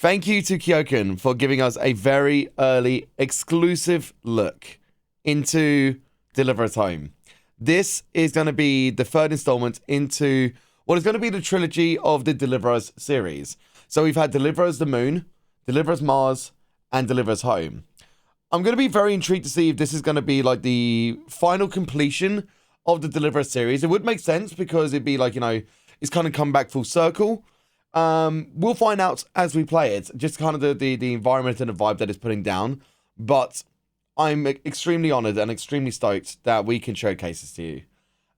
Thank you to KeokeN for giving us a very early exclusive look into Deliver Us Home. This is going to be the third installment into what is going to be the trilogy of the Deliver Us series. So we've had Deliver Us the Moon, Deliver Us Mars, and Deliver Us Home. I'm going to be very intrigued to see if this is going to be like the final completion of the Deliver Us series. It would make sense because it'd be like, you know, it's kind of come back full circle. We'll find out as we play it, just kind of the environment and the vibe that it's putting down. But I'm extremely honored and extremely stoked that we can showcase this to you.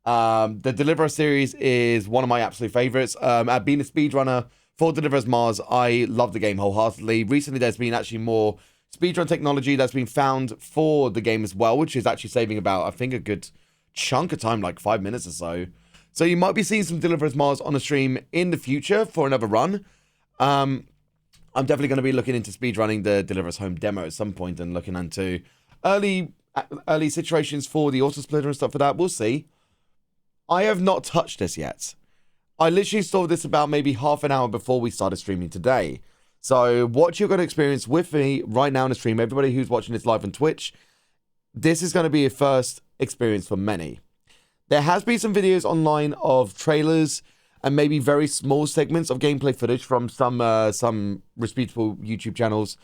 The Deliver Us series is one of my absolute favorites. I've been a speedrunner for Deliver Us Mars. I love the game wholeheartedly. Recently, there's been actually more speedrun technology that's been found for the game as well, which is actually saving about, I think, a good chunk of time, like 5 minutes or so. So you might be seeing some Deliver Us Mars on a stream in the future for another run. I'm definitely going to be looking into speedrunning the Deliver Us Home demo at some point and looking into early situations for the auto splitter and stuff for that. We'll see. I have not touched this yet. I literally saw this about maybe half an hour before we started streaming today. So what you're going to experience with me right now in the stream, everybody who's watching this live on Twitch, this is going to be a first experience for many. There has been some videos online of trailers and maybe very small segments of gameplay footage from some reputable YouTube channels,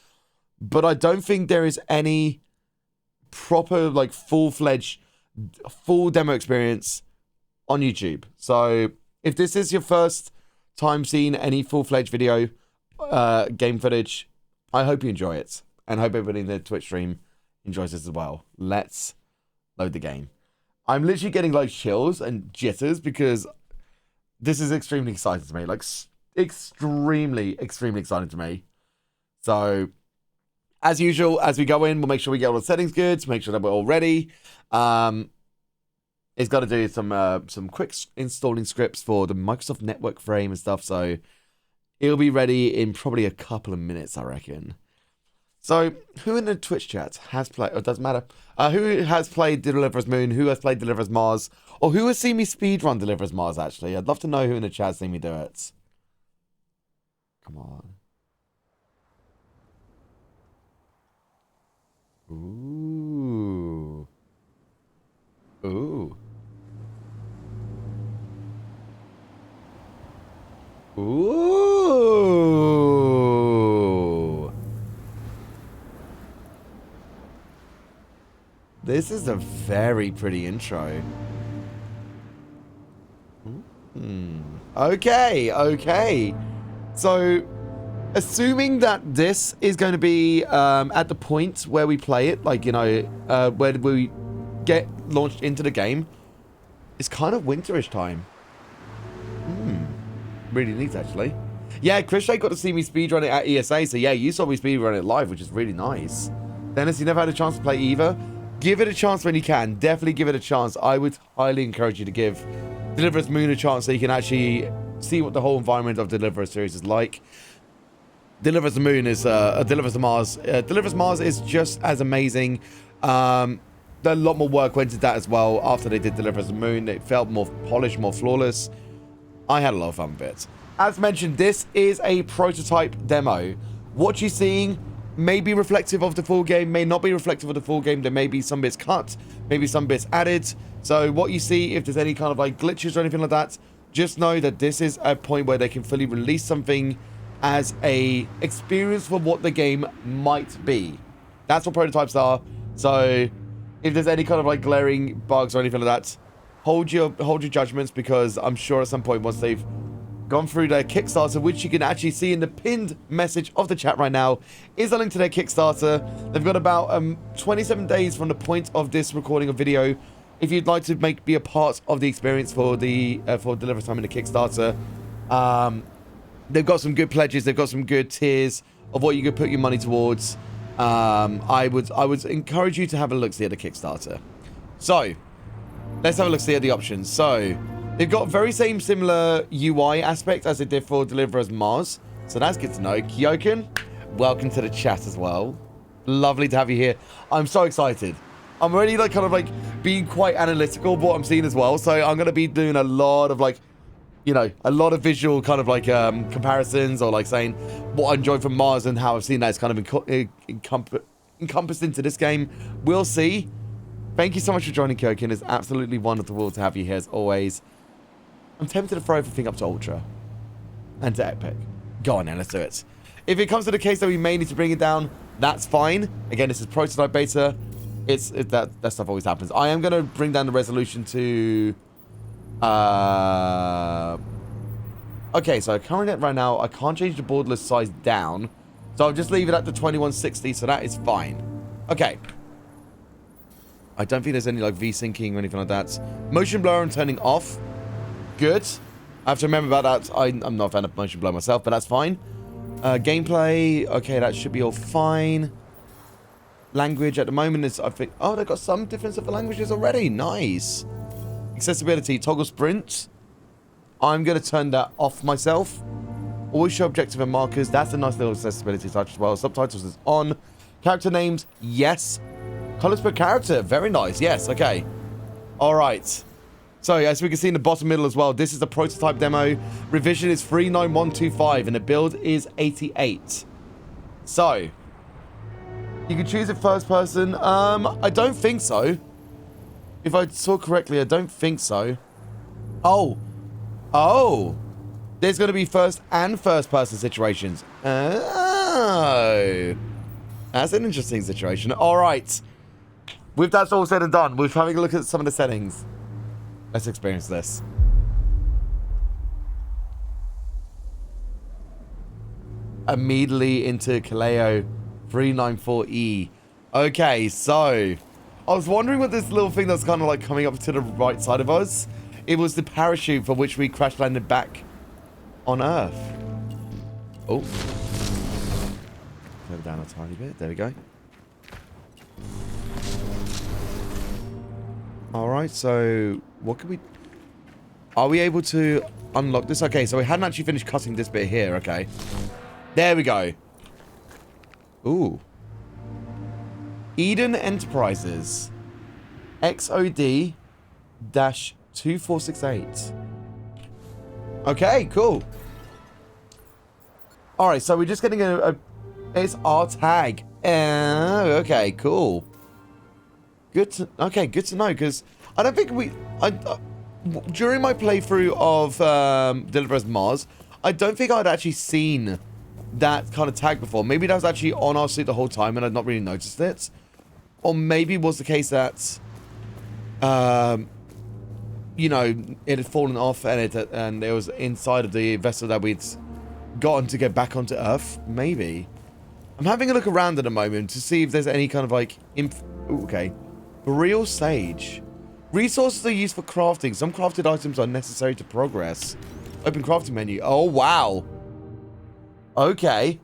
but I don't think there is any proper, like, full-fledged, full demo experience on YouTube. So if this is your first time seeing any full-fledged video game footage, I hope you enjoy it, and hope everybody in the Twitch stream enjoys this as well. Let's load the game. I'm literally getting like chills and jitters because this is extremely exciting to me. Like, extremely exciting to me. So, as usual, as we go in, we'll make sure we get all the settings good to make sure that we're all ready. It's got to do some quick installing scripts for the Microsoft Network frame and stuff. So, it'll be ready in probably a couple of minutes, I reckon. So, who in the Twitch chat has played, it doesn't matter, who has played Deliver Us Moon, who has played Deliver Us Mars, or who has seen me speedrun Deliver Us Mars, actually? I'd love to know who in the chat has seen me do it. Come on. Ooh. Ooh. Ooh. This is a very pretty intro. Okay. So, assuming that this is going to be at the point where we play it, like, you know, where we get launched into the game, it's kind of winterish time. Really neat, actually. Yeah, Chris Shay got to see me speedrun it at ESA, so yeah, you saw me speedrun it live, which is really nice. Dennis, you never had a chance to play either? Give it a chance when you can. Definitely give it a chance. I would highly encourage you to give Deliver Us Moon a chance so you can actually see what the whole environment of Deliver Us series is like. Deliver Us the Moon is Deliver Us the Mars. Deliver Us Mars is just as amazing. A lot more work went into that as well. After they did Deliver Us the Moon, it felt more polished, more flawless. I had a lot of fun with it. As mentioned, this is a prototype demo. What you're seeing may be reflective of the full game, may not be reflective of the full game. There may be some bits cut, maybe some bits added. So what you see, if there's any kind of like glitches or anything like that, just know that this is a point where they can fully release something as a experience for what the game might be. That's what prototypes are. So if there's any kind of like glaring bugs or anything like that, hold your judgments, because I'm sure at some point once they've gone through their Kickstarter, which you can actually see in the pinned message of the chat right now, is a link to their Kickstarter. They've got about 27 days from the point of this recording of video. If you'd like to be a part of the experience for the for Deliver Us Home in the Kickstarter, they've got some good pledges. They've got some good tiers of what you could put your money towards. I would encourage you to have a look-see at the Kickstarter. So let's have a look-see at the options. So they've got very similar UI aspect as they did for Deliver Us Mars. So that's good to know. KeokeN, welcome to the chat as well. Lovely to have you here. I'm so excited. I'm already like kind of like being quite analytical of what I'm seeing as well. So I'm going to be doing a lot of like you know, a lot of visual kind of like comparisons, or like saying what I enjoyed from Mars and how I've seen that it's kind of encompassed into this game. We'll see. Thank you so much for joining, KeokeN. It's absolutely wonderful to have you here as always. I'm tempted to throw everything up to Ultra and to Epic. Go on then, let's do it. If it comes to the case that we may need to bring it down, that's fine. Again, this is prototype beta. That stuff always happens. I am going to bring down the resolution to... Okay, so currently right now, I can't change the borderless size down. So I'll just leave it at the 2160, so that is fine. Okay. I don't think there's any like V-syncing or anything like that. Motion blur I'm turning off. Good. I have to remember about that. I'm not a fan of motion blur myself, but that's fine. Gameplay, okay, that should be all fine. Language at the moment is, I think, oh, they've got some difference of the languages already. Nice. Accessibility, toggle sprint. I'm going to turn that off myself. Always show objective and markers. That's a nice little accessibility touch as well. Subtitles is on. Character names, yes. Colors per character, very nice. Yes, okay. All right. So, as we can see in the bottom middle as well, this is the prototype demo. Revision is 39125 and the build is 88. So, you can choose it first person. I don't think so. If I saw correctly, I don't think so. Oh. There's going to be first and first person situations. Oh. That's an interesting situation. All right. With that all said and done, we're having a look at some of the settings. Let's experience this. Immediately into Kaleo 394E. Okay, so I was wondering what this little thing that's kind of like coming up to the right side of us. It was the parachute for which we crash landed back on Earth. Oh. Go down a tiny bit. There we go. Alright, so what can we... Are we able to unlock this? Okay, so we hadn't actually finished cutting this bit here. Okay. There we go. Ooh. Eden Enterprises. XOD-2468. Okay, cool. Alright, so we're just getting it's our tag. Okay, cool. Good to know, because I don't think during my playthrough of Deliver Us Mars, I don't think I'd actually seen that kind of tag before. Maybe that was actually on our suit the whole time and I'd not really noticed it. Or maybe it was the case that, you know, it had fallen off and it was inside of the vessel that we'd gotten to get back onto Earth. Maybe. I'm having a look around at the moment to see if there's any kind of like... okay. Real Sage. Resources are used for crafting. Some crafted items are necessary to progress. Open crafting menu. Oh, wow. Okay.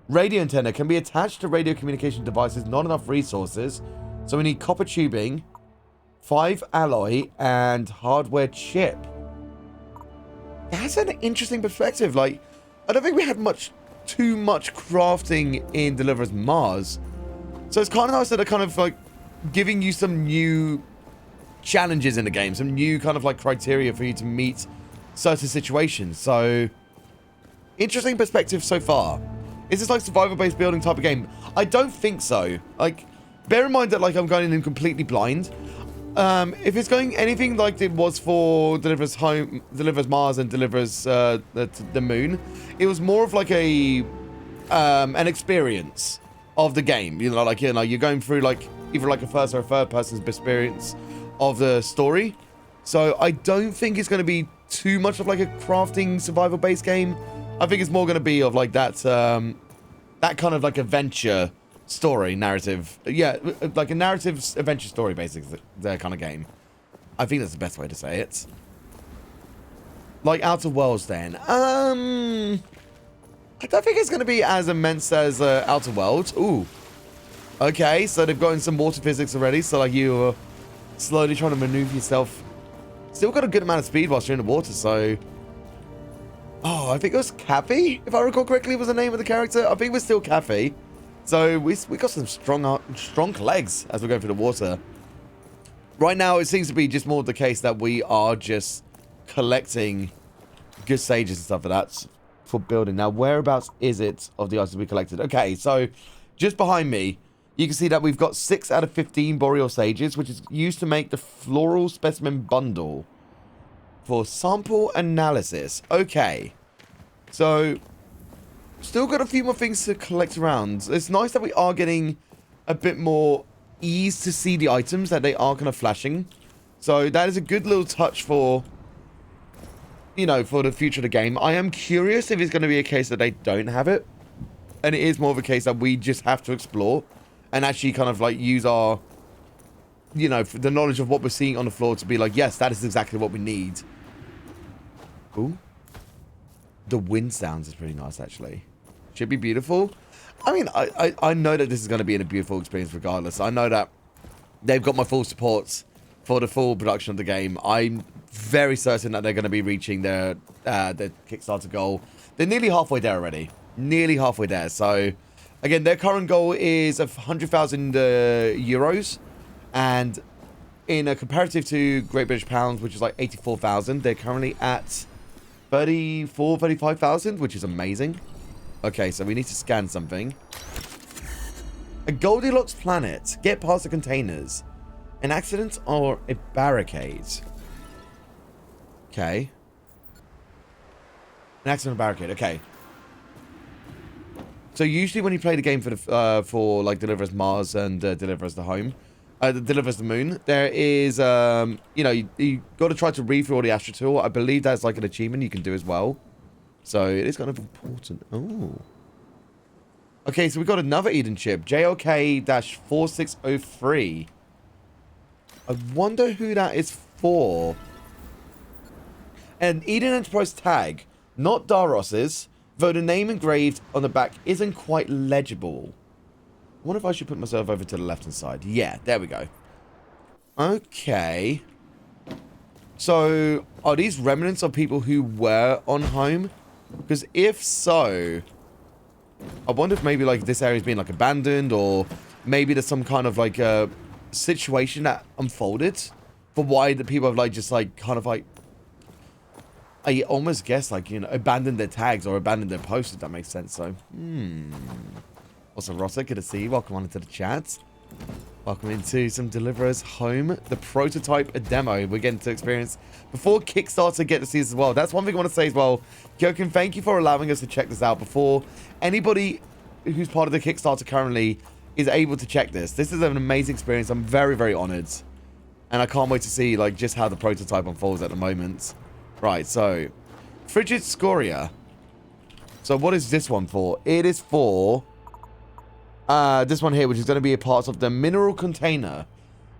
Radio antenna can be attached to radio communication devices. Not enough resources. So we need copper tubing, 5 alloy, and hardware chip. That's an interesting perspective. Like, I don't think we had too much crafting in Deliver Us Mars. So it's kind of nice that they're kind of like giving you some new challenges in the game, some new kind of like criteria for you to meet certain situations. So, interesting perspective so far. Is this like survival-based building type of game? I don't think so. Like, bear in mind that like I'm going in completely blind. If it's going anything like it was for Deliver Us Mars and Deliver Us the Moon, it was more of like an experience of the game. You know, like you're going through like either like a first or a third person's experience of the story. So I don't think it's going to be too much of like a crafting survival based game. I think it's more going to be of like that that kind of like adventure story narrative. Yeah, like a narrative adventure story basically, that kind of game. I think that's the best way to say it. Like Outer Worlds then. I don't think it's going to be as immense as Outer Worlds. Ooh. Okay, so they've gotten some water physics already, so like you're slowly trying to maneuver yourself. Still got a good amount of speed whilst you're in the water, so... Oh, I think it was Kathy, if I recall correctly, was the name of the character. I think we're still Kathy. So we got some strong legs as we're going through the water. Right now, it seems to be just more the case that we are just collecting good sages and stuff like that for building. Now, whereabouts is it of the items we collected? Okay, so just behind me, you can see that we've got 6 out of 15 boreal sages, which is used to make the floral specimen bundle for sample analysis. Okay, so still got a few more things to collect around. It's nice that we are getting a bit more ease to see the items, that they are kind of flashing. So that is a good little touch for, you know, for the future of the game. I am curious if it's going to be a case that they don't have it, and it is more of a case that we just have to explore and actually kind of like use our, you know, the knowledge of what we're seeing on the floor to be like, yes, that is exactly what we need. Ooh. The wind sounds is pretty nice, actually. Should be beautiful. I mean, I know that this is going to be a beautiful experience regardless. I know that they've got my full support for the full production of the game. I'm very certain that they're going to be reaching their Kickstarter goal. They're nearly halfway there already. Nearly halfway there. So, again, their current goal is of 100,000 euros. And in a comparative to Great British Pounds, which is like 84,000, they're currently at 35,000, which is amazing. Okay, so we need to scan something. A Goldilocks planet. Get past the containers. An accident or a barricade? Okay. An accident or barricade. Okay. So usually when you play the game for like Deliver Us Mars and Deliver Us the Home, Deliver Us the Moon, there is you know, you got to try to read through all the Astro Tool. I believe that's like an achievement you can do as well. So it is kind of important. Oh. Okay, so we got another Eden chip. JLK-4603. I wonder who that is for. An Eden Enterprise tag. Not Daros's, though the name engraved on the back isn't quite legible. I wonder if I should put myself over to the left-hand side. Yeah, there we go. Okay. So, are these remnants of people who were on home? Because if so, I wonder if maybe like this area's been like abandoned, or maybe there's some kind of like situation that unfolded for why the people have like just like kind of like, I almost guess like, you know, abandoned their tags or abandoned their posts, if that makes sense. So, Also, Rossa, good to see you. Welcome on into the chat. Welcome into some Deliver Us Home, the prototype demo we're getting to experience before Kickstarter get to see this as well. That's one thing I want to say as well. KeokeN, thank you for allowing us to check this out before anybody who's part of the Kickstarter currently is able to check this. This is an amazing experience. I'm very, very honored. And I can't wait to see like just how the prototype unfolds at the moment. Right, so Frigid Scoria. So what is this one for? It is for this one here, which is going to be a part of the mineral container.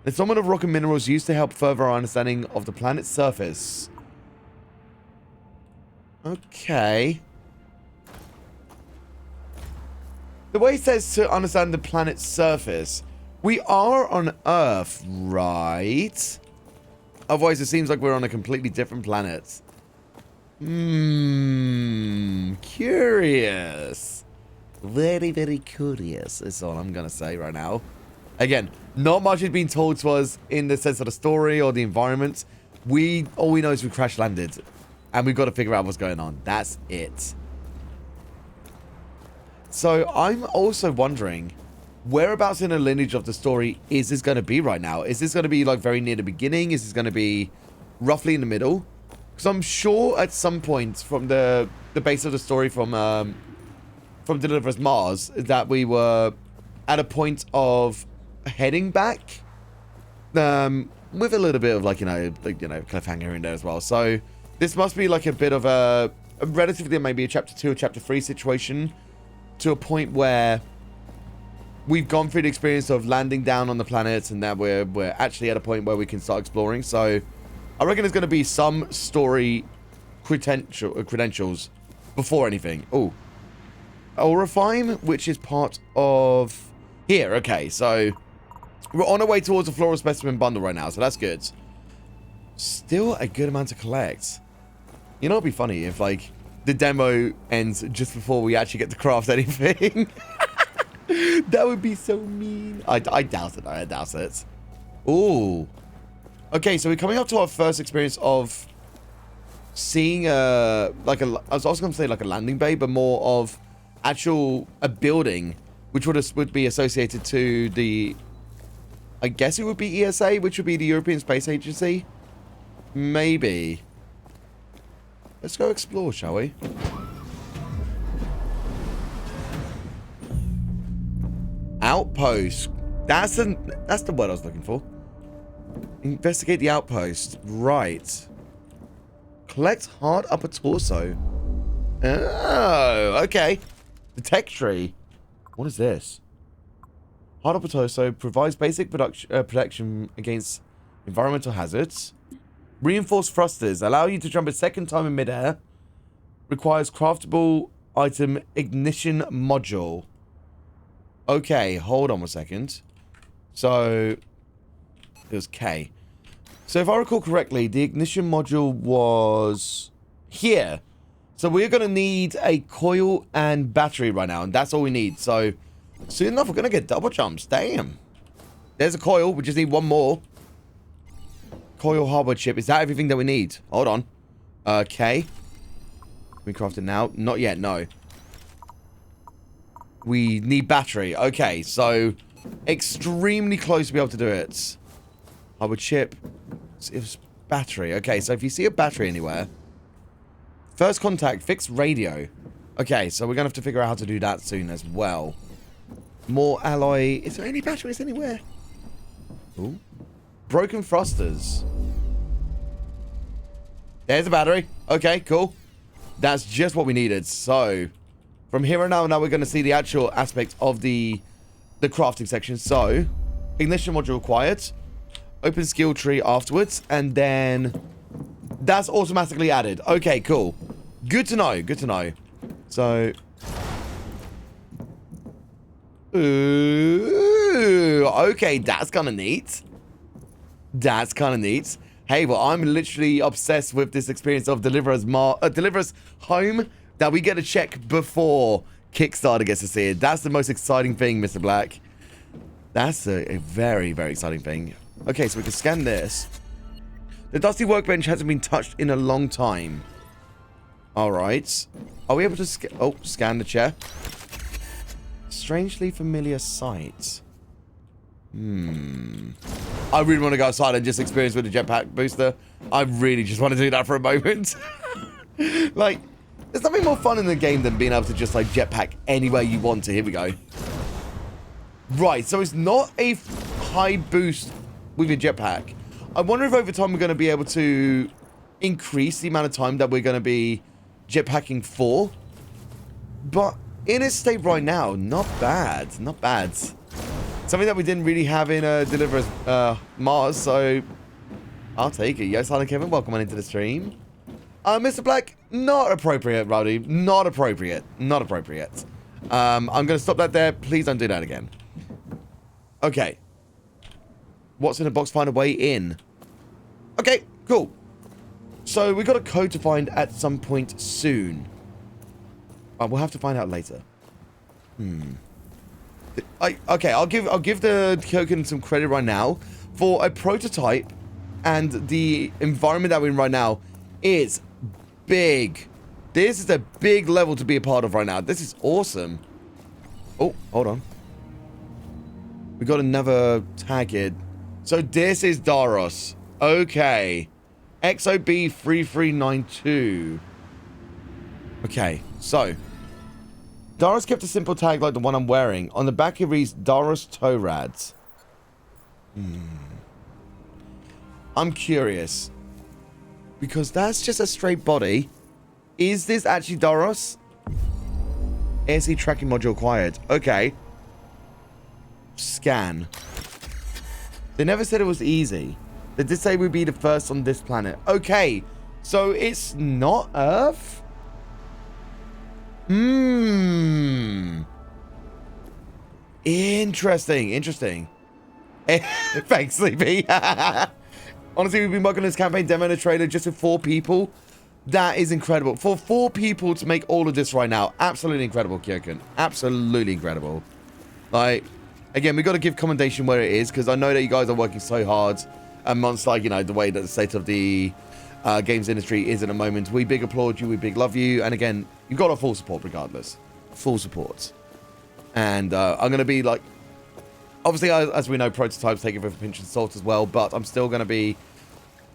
The summon of rock and minerals used to help further our understanding of the planet's surface. Okay. The way it says to understand the planet's surface, we are on Earth, right? Otherwise, it seems like we're on a completely different planet. Curious. Very, very curious is all I'm going to say right now. Again, not much has been told to us in the sense of the story or the environment. All we know is we crash landed. And we've got to figure out what's going on. That's it. So I'm also wondering, whereabouts in the lineage of the story is this going to be right now? Is this going to be like very near the beginning? Is this going to be roughly in the middle? Because I'm sure at some point from the base of the story from Deliver Us Mars that we were at a point of heading back with a little bit of like, cliffhanger in there as well. So this must be like a bit of a relatively maybe a chapter 2 or chapter 3 situation to a point where we've gone through the experience of landing down on the planet and that we're actually at a point where we can start exploring. So I reckon there's going to be some story credentials before anything. Oh. Orifime, which is part of here. Okay, so we're on our way towards the floral specimen bundle right now, so that's good. Still a good amount to collect. You know, it'd be funny if like the demo ends just before we actually get to craft anything. That would be so mean. I doubt it. I doubt it. Ooh. Okay, so we're coming up to our first experience of seeing I was also going to say like a landing bay, but more of actual a building, which would be associated to the, I guess it would be ESA, which would be the European Space Agency. Maybe. Let's go explore, shall we? Outpost. That's the word I was looking for. Investigate the outpost. Right. Collect hard upper torso. Oh, okay. The tech tree. What is this? Hard upper torso provides basic protection against environmental hazards. Reinforced thrusters allow you to jump a second time in midair. Requires craftable item ignition module. Okay, hold on a second. So, it was K. So if I recall correctly, the ignition module was here. So we're going to need a coil and battery right now, and that's all we need. So soon enough, we're going to get double jumps. Damn. There's a coil. We just need one more. Coil hardware chip. Is that everything that we need? Hold on. Okay. Can we craft it now? Not yet, no. We need battery. Okay, so extremely close to be able to do it. Hardware chip. It was battery. Okay, so if you see a battery anywhere, first contact, fix radio. Okay, so we're going to have to figure out how to do that soon as well. More alloy. Is there any batteries anywhere? Ooh. Broken thrusters. There's a battery. Okay, cool. That's just what we needed. So, from here on out, now we're going to see the actual aspect of the crafting section. So, ignition module required. Open skill tree afterwards. And then that's automatically added. Okay, cool. Good to know. Good to know. So, ooh, okay, that's kind of neat. That's kind of neat. Hey, well, I'm literally obsessed with this experience of Deliver Us Home that we get to check before Kickstarter gets to see it. That's the most exciting thing, Mr. Black. That's a very, very exciting thing. Okay, so we can scan this. The dusty workbench hasn't been touched in a long time. All right. Are we able to scan the chair? Strangely familiar sight. I really want to go outside and just experience with the jetpack booster. I really just want to do that for a moment. Like, there's nothing more fun in the game than being able to just, like, jetpack anywhere you want to. Here we go. Right, so it's not a high boost with your jetpack. I wonder if over time we're going to be able to increase the amount of time that we're going to be jetpacking for. But in its state right now, not bad. Not bad. Something that we didn't really have in Deliver Us Mars, so I'll take it. Yo, Silent Kevin, welcome on into the stream. Mr. Black, not appropriate, Rowdy. Not appropriate. Not appropriate. I'm going to stop that there. Please don't do that again. Okay. What's in the box? Find a way in. Okay, cool. So we got a code to find at some point soon. We'll have to find out later. Okay, I'll give the KeokeN some credit right now for a prototype, and the environment that we're in right now is big. This is a big level to be a part of right now. This is awesome. Oh, hold on. We got another tag here. So this is Daros. Okay. XOB 3392. Okay, so Daros kept a simple tag like the one I'm wearing. On the back it reads Daros Torads. I'm curious. Because that's just a straight body. Is this actually Daros? ASE tracking module acquired. Okay. Scan. They never said it was easy. They did say we'd be the first on this planet. Okay. So it's not Earth? Interesting. Interesting. Thanks, Sleepy. Honestly, we've been working on this campaign demo and a trailer just with 4 people. That is incredible. For 4 people to make all of this right now. Absolutely incredible, KeokeN. Absolutely incredible. Like, again, we got to give commendation where it is, because I know that you guys are working so hard amongst, like, you know, the way that the state of the games industry is at the moment. We big applaud you, we big love you, and again, you've got our full support regardless. Full support. And I'm going to be like, obviously, as we know, prototypes take it with a pinch of salt as well, but I'm still going to be,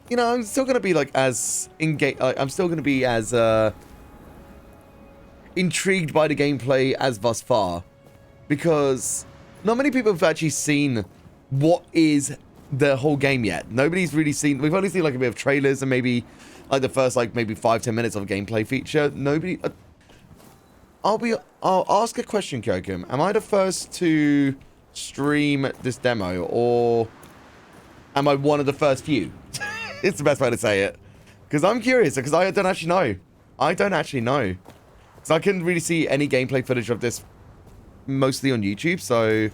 you know, I'm still going to be like as engaged, I'm still going to be as intrigued by the gameplay as thus far, because not many people have actually seen what is the whole game yet. Nobody's really seen, we've only seen like a bit of trailers and maybe like the first like maybe 5-10 minutes of a gameplay feature. Nobody, I'll ask a question, KeokeN. Am I the first to stream this demo, or am I one of the first few? It's the best way to say it, because I'm curious, because I don't actually know. So I couldn't really see any gameplay footage of this, mostly on YouTube, so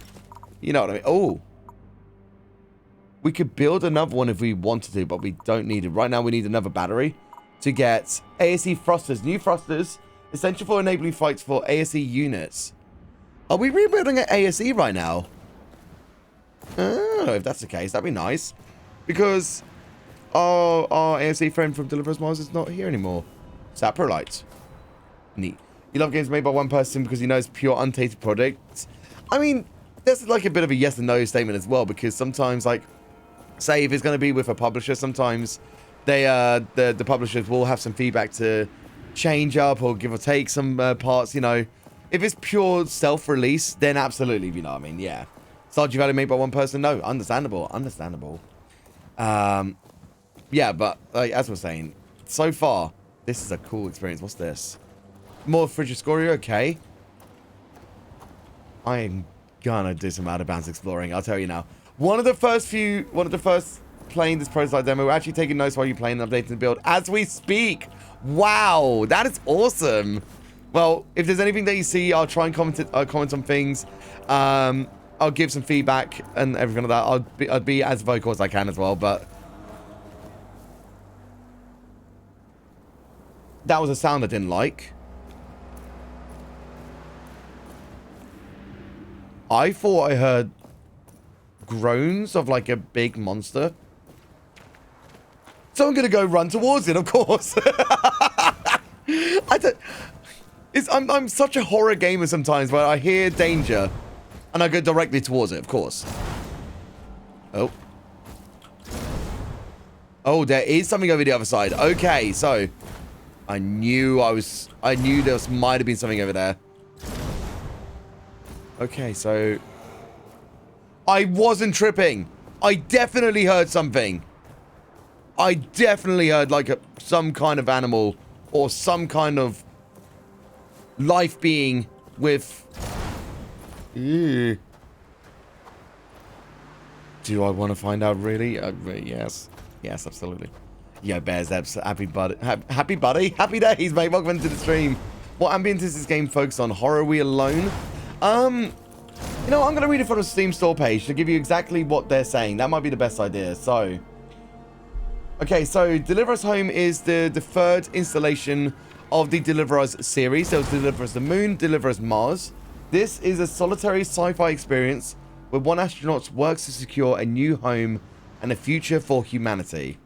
you know what I mean. Oh, we could build another one if we wanted to, but we don't need it right now. We need another battery to get ASE thrusters, new thrusters, essential for enabling fights for ASE units. Are we rebuilding an ASE right now? Oh, if that's the case, that'd be nice. Because our ASE friend from Deliver Us Mars is not here anymore. Saprolite. Neat. You love games made by one person because you know it's pure untainted product. I mean, there's like a bit of a yes and no statement as well, because sometimes, like, say if it's going to be with a publisher, sometimes they the publishers will have some feedback to change up or give or take some parts, you know. If it's pure self-release, then absolutely, you know what I mean, yeah. Stardew Valley made by one person, no, understandable. Yeah, but like, as we're saying, so far, this is a cool experience. What's this? More Frigiscoria, okay. I am gonna do some out of bounds exploring, I'll tell you now. One of the first playing this prototype demo, we're actually taking notes while you're playing and updating the build as we speak. Wow, that is awesome. Well, if there's anything that you see, I'll try and comment on things. I'll give some feedback and everything like that. I'll be as vocal as I can as well, but that was a sound I didn't like. I thought I heard groans of like a big monster. So I'm gonna go run towards it, of course. I'm such a horror gamer sometimes where I hear danger and I go directly towards it, of course. Oh. Oh, there is something over the other side. Okay, so I knew there might have been something over there. Okay, so I wasn't tripping. I definitely heard something. I definitely heard like some kind of animal or some kind of life being with... Ew. Do I want to find out, really? Yes. Yes, absolutely. Yeah, Bears, happy buddy. Happy days, mate. Welcome into the stream. What ambience is this game focused on? Horror We Alone? You know, I'm going to read it from the Steam store page to give you exactly what they're saying. That might be the best idea. So, okay, so Deliver Us Home is the third installation of the Deliver Us series. There was Deliver Us the Moon, Deliver Us Mars. This is a solitary sci-fi experience where one astronaut works to secure a new home and a future for humanity.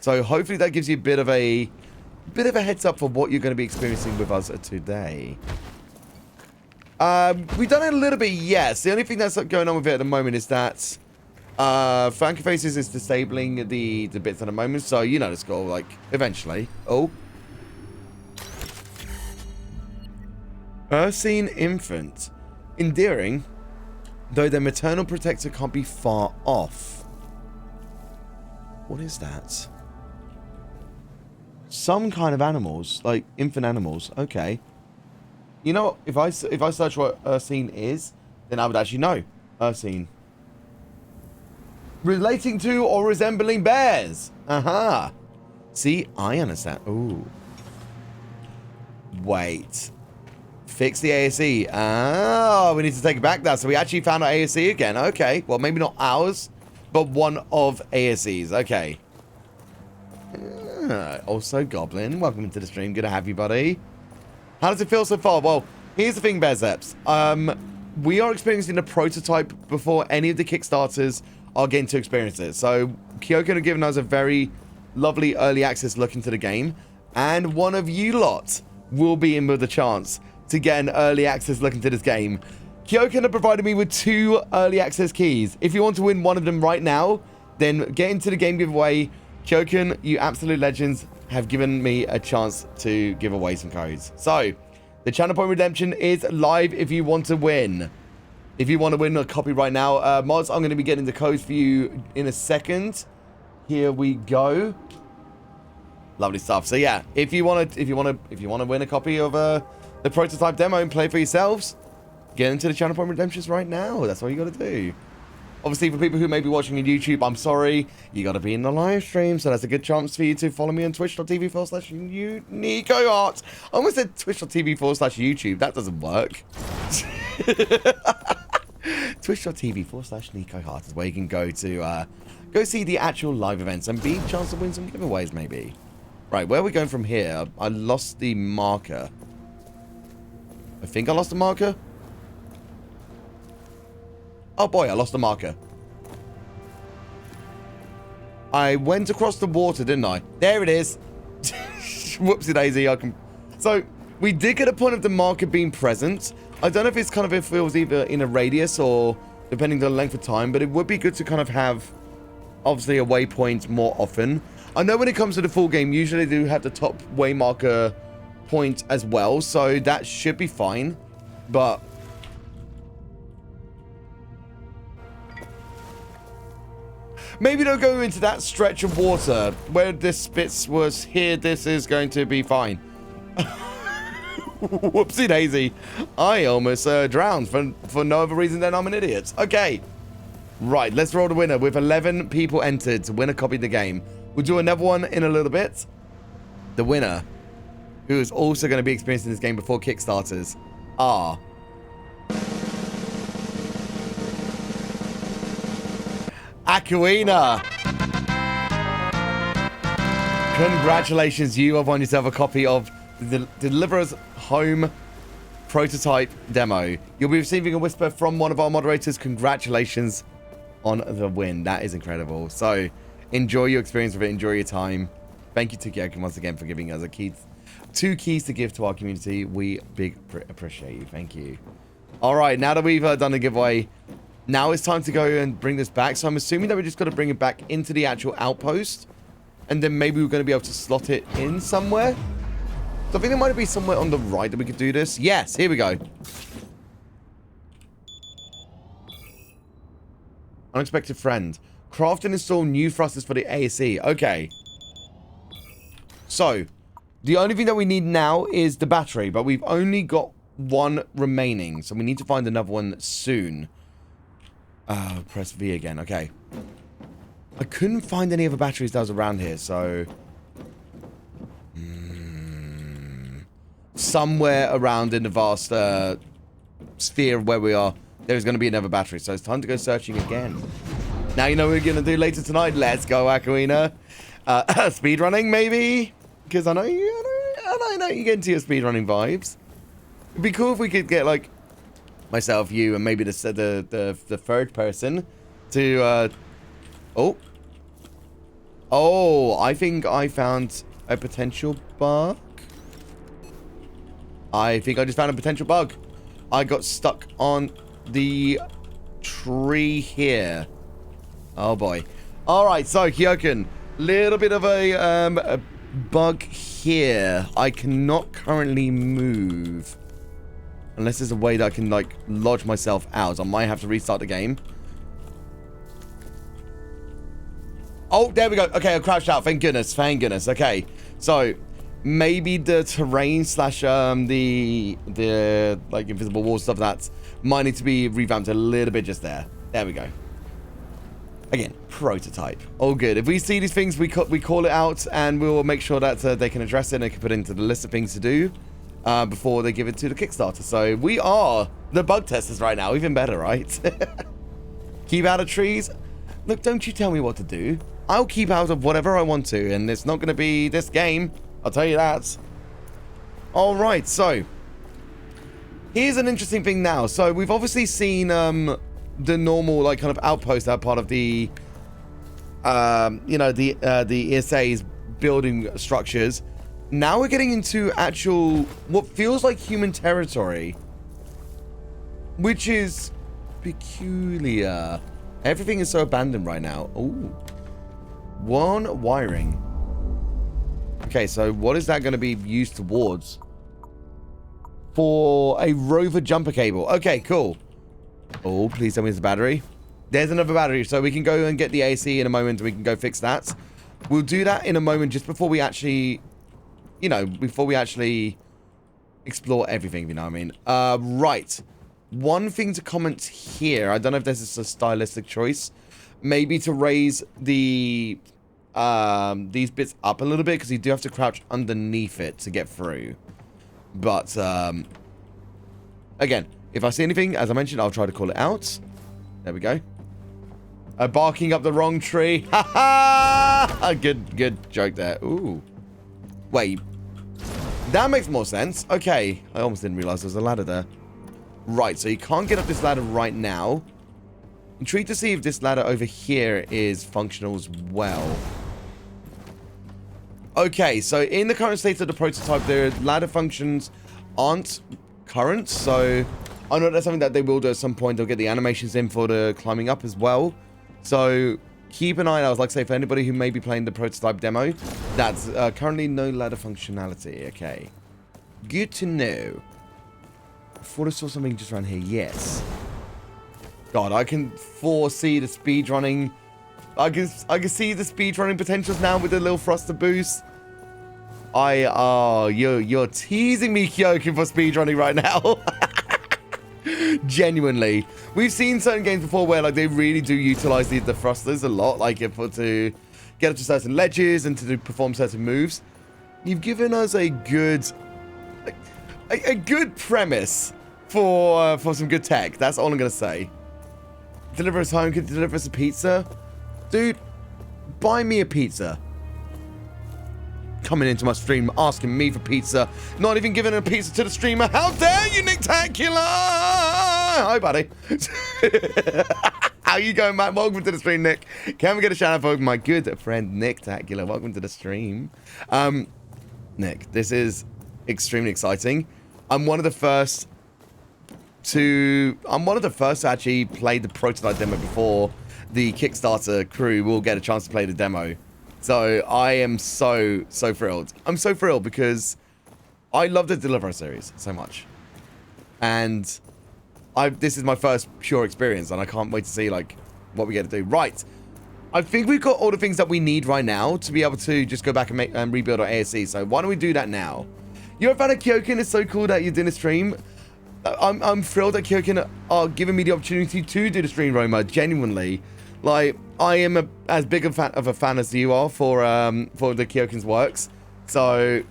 So hopefully that gives you a bit of a heads up for what you're going to be experiencing with us today. We've done it a little bit, yes. The only thing that's going on with it at the moment is that Frankie Faces is disabling the bits at the moment, so you know the score, like, eventually. Oh. Ursine infant. Endearing, though their maternal protector can't be far off. What is that? Some kind of animals, like infant animals. Okay. You know, if I search what Ursine is, then I would actually know. Ursine. Relating to or resembling bears. Aha. See, I understand. Ooh. Wait. Fix the ASE. Oh, we need to take it back now. So we actually found our ASE again. Okay. Well, maybe not ours, but one of ASE's. Okay. Also, Goblin. Welcome into the stream. Good to have you, buddy. How does it feel so far? Well, here's the thing, Bearzeps. We are experiencing a prototype before any of the Kickstarters are getting to experience it. So, KeokeN have given us a very lovely early access look into the game. And one of you lot will be in with a chance to get an early access look into this game. KeokeN have provided me with 2 early access keys. If you want to win one of them right now, then get into the game giveaway. KeokeN, you absolute legends, have given me a chance to give away some codes. So, the channel point redemption is live if you want to win. If you want to win a copy right now, mods, I'm going to be getting the codes for you in a second. Here we go. Lovely stuff. So yeah, if you want to win a copy of the prototype demo and play for yourselves, get into the channel point redemptions right now. That's all you got to do. Obviously, for people who may be watching on YouTube, I'm sorry, you got to be in the live stream, so that's a good chance for you to follow me on twitch.tv/Nikoheart. I almost said twitch.tv/YouTube. That doesn't work. Twitch.tv/Nikoheart is where you can go to go see the actual live events and be a chance to win some giveaways, maybe. Right, where are we going from here? I lost the marker. I think I lost the marker. Oh boy, I lost the marker. I went across the water, didn't I? There it is. Whoopsie daisy. So, we did get a point of the marker being present. I don't know if it's kind of, if it was either in a radius or depending on the length of time, but it would be good to kind of have, obviously, a waypoint more often. I know when it comes to the full game, usually they do have the top way marker point as well, so that should be fine, but maybe they'll go into that stretch of water where this bit was here. This is going to be fine. Whoopsie daisy. I almost drowned for no other reason than I'm an idiot. Okay. Right, let's roll the winner with 11 people entered to win a copy of the game. We'll do another one in a little bit. The winner, who is also going to be experiencing this game before Kickstarters, are KeokeN. Congratulations, you have won yourself a copy of the Deliverer's Home prototype demo. You'll be receiving a whisper from one of our moderators. Congratulations on the win. That is incredible. So, enjoy your experience with it. Enjoy your time. Thank you to KeokeN once again for giving us 2 keys to give to our community. We appreciate you. Thank you. All right, now that we've done the giveaway, now it's time to go and bring this back. So I'm assuming that we're just going to bring it back into the actual outpost. And then maybe we're going to be able to slot it in somewhere. So I think there might be somewhere on the right that we could do this. Yes, here we go. Unexpected friend. Craft and install new thrusters for the ASE. Okay. So, the only thing that we need now is the battery, but we've only got 1 remaining. So we need to find another one soon. Press V again. Okay. I couldn't find any other batteries that was around here, so somewhere around in the vast sphere of where we are, there's going to be another battery. So it's time to go searching again. Now you know what we're going to do later tonight. Let's go, KeokeN. Speedrunning, maybe? Because I know you get into your speedrunning vibes. It'd be cool if we could get, like, myself, you, and maybe the third person to, Oh, I think I found a potential bug. I think I just found a potential bug. I got stuck on the tree here. Oh boy. Alright, so KeokeN, little bit of a bug here. I cannot currently move. Unless there's a way that I can, like, lodge myself out. I might have to restart the game. Oh, there we go. Okay, I crouched out. Thank goodness. Thank goodness. Okay. So, maybe the terrain slash the like invisible walls stuff that might need to be revamped a little bit just there. There we go. Again, prototype. All good. If we see these things, we call it out, and we will make sure that they can address it and they can put it into the list of things to do before they give it to the Kickstarter. So we are the bug testers right now. Even better, right? Keep out of trees. Look, don't you tell me what to do. I'll keep out of whatever I want to, and it's not going to be this game. I'll tell you that. All right, so here's an interesting thing now. So we've obviously seen the normal, like, kind of outpost that part of the you know, the ESA's building structures. Now we're getting into actual, what feels like human territory, which is peculiar. Everything is so abandoned right now. Ooh. One wiring. Okay, so what is that going to be used towards? For a rover jumper cable. Okay, cool. Oh, please tell me there's a battery. There's another battery, so we can go and get the AC in a moment and we can go fix that. We'll do that in a moment just before we actually, you know, before we actually explore everything, you know what I mean? Right. One thing to comment here, I don't know if this is a stylistic choice, maybe to raise the these bits up a little bit, because you do have to crouch underneath it to get through. But again, if I see anything, as I mentioned, I'll try to call it out. There we go. Barking up the wrong tree. Ha ha! Good joke there. Ooh. Wait. That makes more sense. Okay. I almost didn't realize there was a ladder there. Right, so you can't get up this ladder right now. Intrigued to see if this ladder over here is functional as well. Okay, so in the current state of the prototype, the ladder functions aren't current, so I know that's something that they will do at some point. They'll get the animations in for the climbing up as well. So keep an eye out, like I say, for anybody who may be playing the prototype demo. That's currently no ladder functionality. Okay. Good to know. I thought I saw something just around here. Yes. God, I can foresee the speedrunning. I can see the speedrunning potentials now with the little thruster boost. You're teasing me, KeokeN, for speedrunning right now. Genuinely. We've seen certain games before where like they really do utilize the thrusters a lot, like to get up to certain ledges and to perform certain moves. You've given us a good premise for some good tech. That's all I'm gonna say. Deliver us home, could deliver us a pizza. Dude, buy me a pizza. Coming into my stream, asking me for pizza. Not even giving a pizza to the streamer. How dare you, Nicktacular! Hi, buddy. How you going, Matt? Welcome to the stream, Nick. Can we get a shout out for my good friend, Nicktacular? Welcome to the stream. Nick, this is extremely exciting. I'm one of the first to actually play the prototype demo before the Kickstarter crew will get a chance to play the demo. So I am so thrilled. I'm so thrilled because I love the Deliver series so much. And this is my first pure experience and I can't wait to see like what we get to do. Right. I think we've got all the things that we need right now to be able to just go back and rebuild our ASC. So why don't we do that now? You're a fan of KeokeN. It's so cool that you're doing a stream. I'm thrilled that KeokeN are giving me the opportunity to do the stream, Roma. Genuinely, like I am as big of a fan as you are for the KeokeN's works. So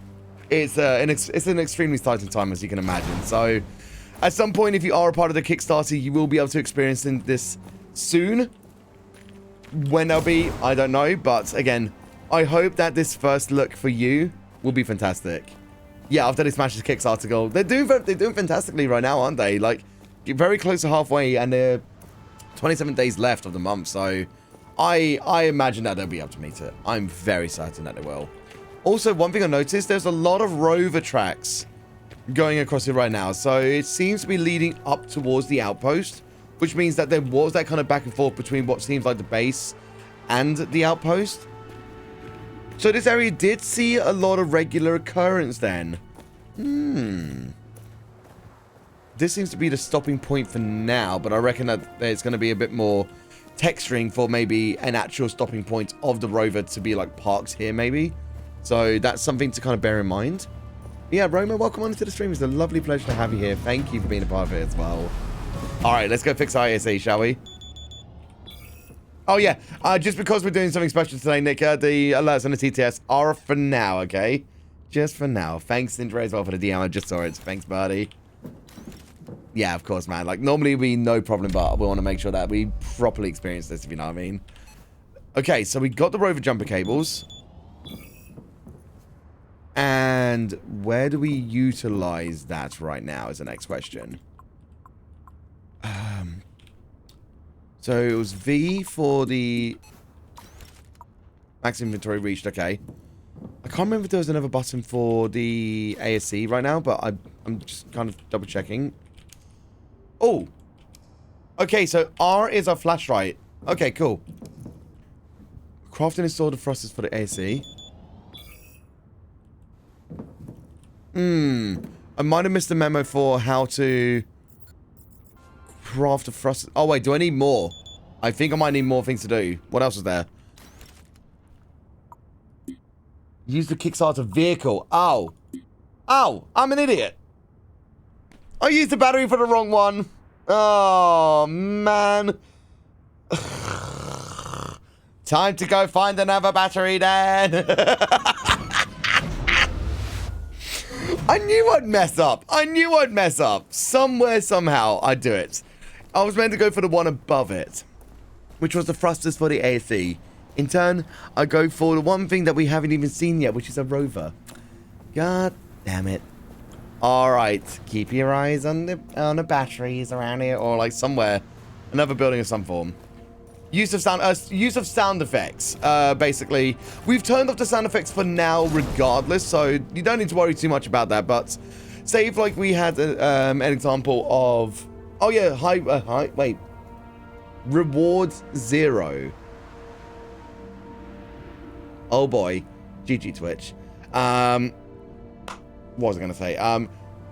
it's an extremely exciting time, as you can imagine. So at some point, if you are a part of the Kickstarter, you will be able to experience this soon. When they'll be, I don't know. But again, I hope that this first look for you will be fantastic. Yeah, after they smash the Kickstarter goal, they're doing fantastically right now, aren't they? Like, very close to halfway, and they're 27 days left of the month. So, I imagine that they'll be able to meet it. I'm very certain that they will. Also, one thing I noticed, there's a lot of rover tracks going across it right now. So it seems to be leading up towards the outpost, which means that there was that kind of back and forth between what seems like the base and the outpost. So this area did see a lot of regular occurrence then. This seems to be the stopping point for now, but I reckon that there's going to be a bit more texturing for maybe an actual stopping point of the rover to be like parked here maybe. So that's something to kind of bear in mind. Yeah, Roma, welcome on to the stream. It's a lovely pleasure to have you here. Thank you for being a part of it as well. All right, let's go fix our ISA, shall we? Oh, yeah. Just because we're doing something special today, Nick, the alerts on the TTS are for now, okay? Just for now. Thanks, Indra, as well, for the DM. I just saw it. Thanks, buddy. Yeah, of course, man. Like, normally we no problem, but we want to make sure that we properly experience this, if you know what I mean. Okay, so we got the rover jumper cables. And where do we utilize that right now is the next question. So it was V for the Max inventory reached. Okay. I can't remember if there was another button for the ASC right now, but I'm just kind of double checking. Oh. Okay, so R is our flashlight. Okay, cool. Craft and install defrosters for the ASC. I might have missed the memo for how to craft a defroster. Oh, wait, do I need more? I think I might need more things to do. What else is there? Use the Kickstarter vehicle. Ow. Ow, I'm an idiot. I used the battery for the wrong one. Oh, man. Time to go find another battery, then. I knew I'd mess up. I knew I'd mess up. Somewhere, somehow, I'd do it. I was meant to go for the one above it, which was the thrusters for the ASC. In turn, I go for the one thing that we haven't even seen yet, which is a rover. God damn it. Alright, keep your eyes on the batteries around here, or like somewhere. Another building of some form. Use of sound effects. Basically, we've turned off the sound effects for now regardless, so you don't need to worry too much about that, but say if like we had an example of... Oh yeah, wait. Rewards 0. Oh boy. GG Twitch. What was I going to say?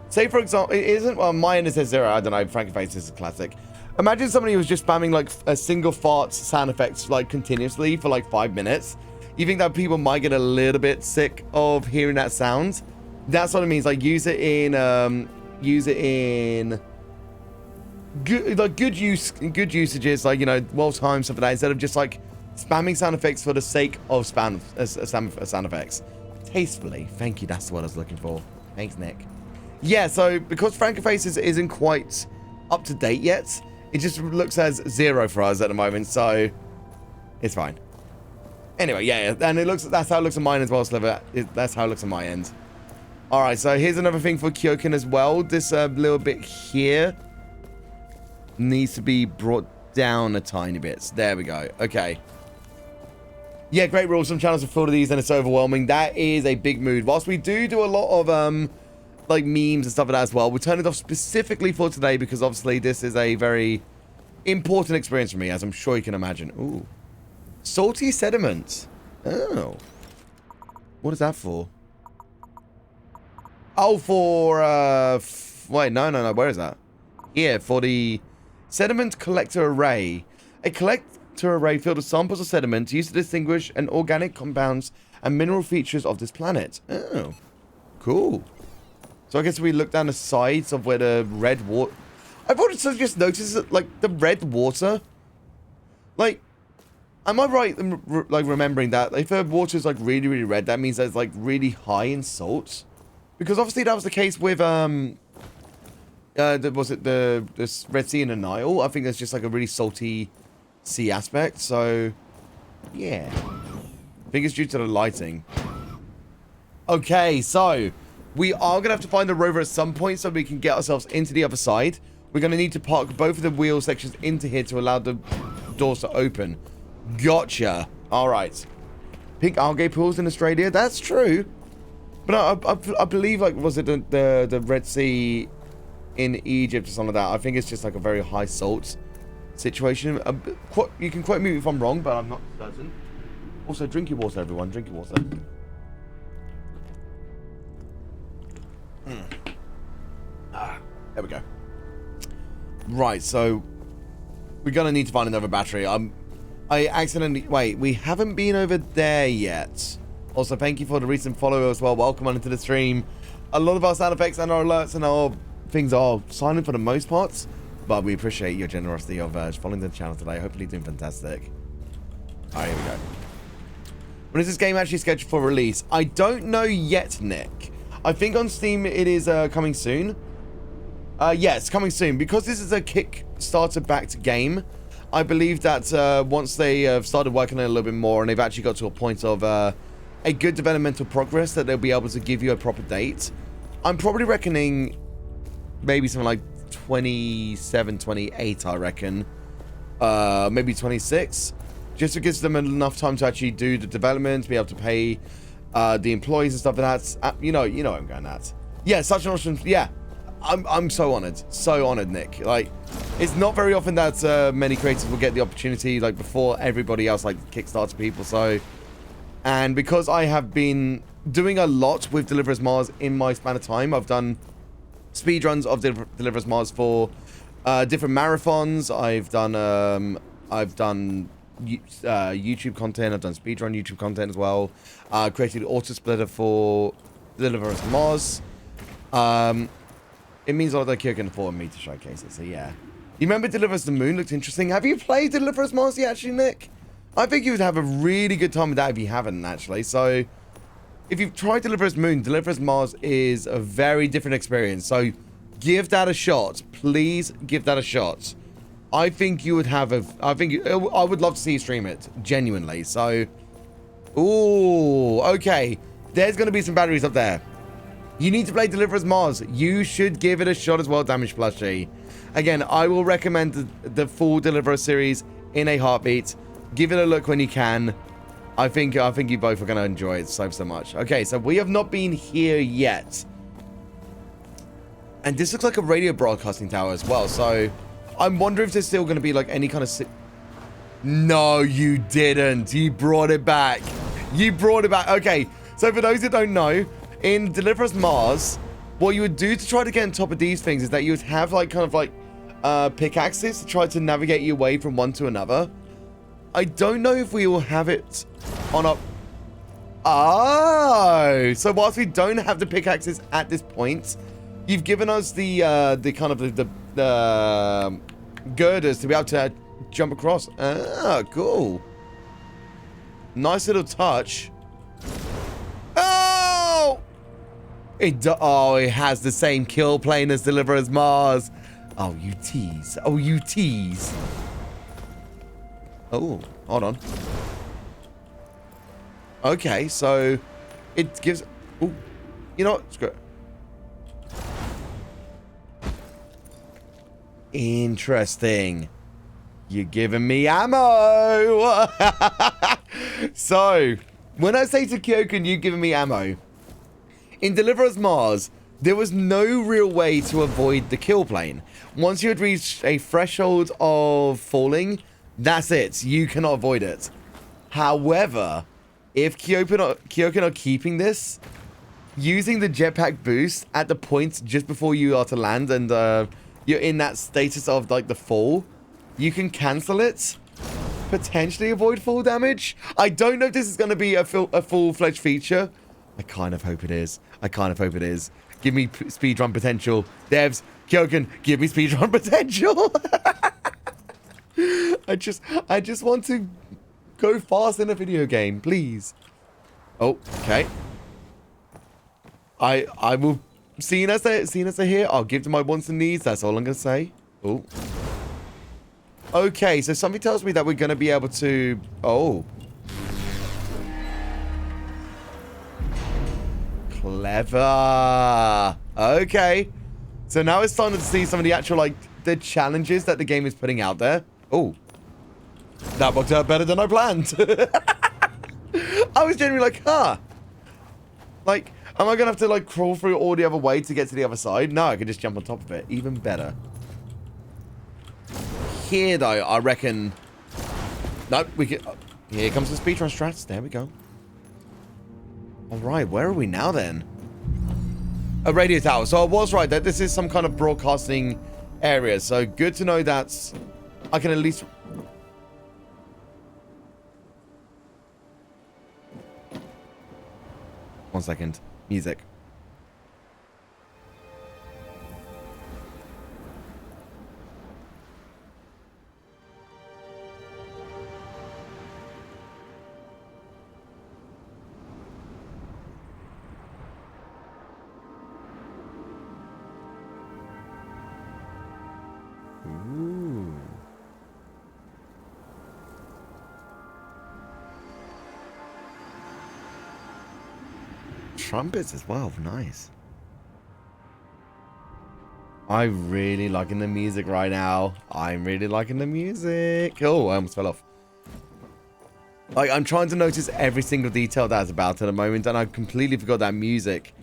Say, for example, it isn't... Well, mine it says 0. I don't know. Frankenface is a classic. Imagine somebody who was just spamming, like, a single fart sound effects, like, continuously for, like, 5 minutes. You think that people might get a little bit sick of hearing that sound? That's what it means. Like, use it in... Good usages, like, you know, well-timed, stuff like that, instead of just, like, spamming sound effects for the sake of sound effects. Tastefully. Thank you, that's what I was looking for. Thanks, Nick. Yeah, so because Frankenface isn't quite up to date yet, it just looks as 0 for us at the moment, so it's fine. Anyway, yeah, and that's how it looks on mine as well, Sliver. That's how it looks on my end. Alright, so here's another thing for KeokeN as well. This little bit here needs to be brought down a tiny bit. There we go. Okay. Yeah, great rules. Some channels are full of these and it's overwhelming. That is a big mood. Whilst we do a lot of like memes and stuff like that as well, we turn it off specifically for today because obviously this is a very important experience for me, as I'm sure you can imagine. Ooh. Salty sediment. Oh. What is that for? Oh, for wait, no. Where is that? Here, for the sediment collector array. A collector array filled with samples of sediment used to distinguish an organic compounds and mineral features of this planet. Oh. Cool. So I guess we look down the sides of where the red water... I've also just noticed that, like, the red water... Like, am I right in, like, remembering that if the water is, like, really, really red, that means that it's, like, really high in salt? Because obviously that was the case with, was it the Red Sea and the Nile? I think there's just, like, a really salty sea aspect, so... Yeah. I think it's due to the lighting. Okay, so... We are going to have to find the rover at some point so we can get ourselves into the other side. We're going to need to park both of the wheel sections into here to allow the doors to open. Gotcha. All right. Pink algae pools in Australia. That's true. But I believe, like, was it the Red Sea in Egypt or something like that? I think it's just, like, a very high salt situation. You can quote me if I'm wrong, but I'm not certain. Also, drink your water, everyone. Drink your water. There we go. Right, so we're gonna need to find another battery. I accidentally... Wait, we haven't been over there yet. Also, thank you for the recent follow as well. Welcome on into the stream. A lot of our sound effects and our alerts and our things are silent for the most part, but we appreciate your generosity of following the channel today. Hopefully doing fantastic. Alright, here we go. When is this game actually scheduled for release? I don't know yet, Nick. I think on Steam it is coming soon. Yes, coming soon. Because this is a Kickstarter-backed game, I believe that once they have started working on it a little bit more and they've actually got to a point of a good developmental progress, that they'll be able to give you a proper date. I'm probably reckoning maybe something like 27, 28, I reckon. Maybe 26. just to give them enough time to actually do the development, be able to pay the employees and stuff. And that's you know what I'm going at. Yeah, such an awesome. Yeah, I'm so honored, Nick. Like, it's not very often that many creators will get the opportunity like before everybody else, like Kickstarter people. So, and because I have been doing a lot with Deliver Us Mars in my span of time, I've done speedruns of Deliver Us Mars for different marathons. I've done YouTube content. I've done speedrun YouTube content as well. Created auto splitter for Deliver Us Mars. It means a lot that KeokeN for me to showcase it. So yeah, you remember Deliver Us the Moon looked interesting. Have you played Deliver Us Mars yet, actually, Nick? I think you would have a really good time with that if you haven't, actually. So if you've tried Deliver Us Moon, Deliver Us Mars is a very different experience. So give that a shot. Please give that a shot. I think you would have I would love to see you stream it, genuinely. So, ooh, okay. There's going to be some batteries up there. You need to play Deliver Us Mars. You should give it a shot as well, Damage Plushie. Again, I will recommend the full Deliver Us series in a heartbeat. Give it a look when you can. I think you both are going to enjoy it so much. Okay, so we have not been here yet. And this looks like a radio broadcasting tower as well. So I'm wondering if there's still going to be like any kind of... No, you didn't. You brought it back. You brought it back. Okay, so for those that don't know, in Deliver Us Mars, what you would do to try to get on top of these things is that you would have like kind of like pickaxes to try to navigate your way from one to another. I don't know if we will have it on a... Oh, so whilst we don't have the pickaxes at this point, you've given us the kind of the girders to be able to jump across. Ah, cool. Nice little touch. Oh! It has the same kill plane as Deliver Us Mars. Oh, you tease. Oh, you tease. Oh, hold on. Okay, so it gives... Oh, you know what? Screw it. Interesting. You're giving me ammo. So, when I say to KeokeN, you're giving me ammo. In Deliver Us Mars, there was no real way to avoid the kill plane. Once you had reached a threshold of falling, that's it. You cannot avoid it. However, if KeokeN are keeping this, using the jetpack boost at the point just before you are to land and you're in that status of like the fall, you can cancel it, potentially avoid fall damage. I don't know if this is going to be a full-fledged feature. I kind of hope it is. I kind of hope it is. Give me speedrun potential. Devs, KeokeN, give me speedrun potential. I just want to go fast in a video game, please. Oh, okay. I will, seeing as they're here, I'll give them my wants and needs. That's all I'm gonna say. Oh. Okay, so something tells me that we're gonna be able to... Oh. Clever. Okay. So now it's starting to see some of the actual, like, the challenges that the game is putting out there. Oh. That worked out better than I planned. I was genuinely like, huh. Like, am I going to have to, like, crawl through all the other way to get to the other side? No, I can just jump on top of it. Even better. Here, though, I reckon... Nope, we can... Here comes the speedrun strats. There we go. Alright, where are we now, then? A radio tower. So I was right that this is some kind of broadcasting area. So good to know that I can at least... One second. Music. Ooh. Trumpets as well. Nice. I'm really liking the music right now. I'm really liking the music. Oh, I almost fell off. Like, I'm trying to notice every single detail that's about at the moment, and I completely forgot that music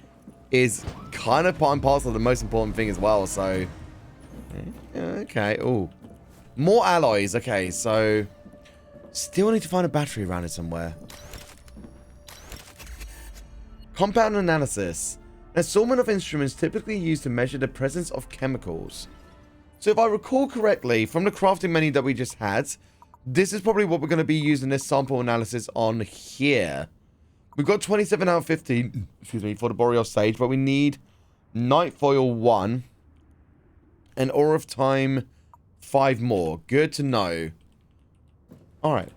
is kind of part and parcel of the most important thing as well, so... Okay, oh. More alloys, okay, so... Still need to find a battery around it somewhere. Compound analysis. An assortment of instruments typically used to measure the presence of chemicals. So if I recall correctly, from the crafting menu that we just had, this is probably what we're going to be using this sample analysis on here. We've got 27 out of 50, excuse me, for the Boreal Sage, but we need Night Foil 1 and Aura of Time 5 more. Good to know. Alright.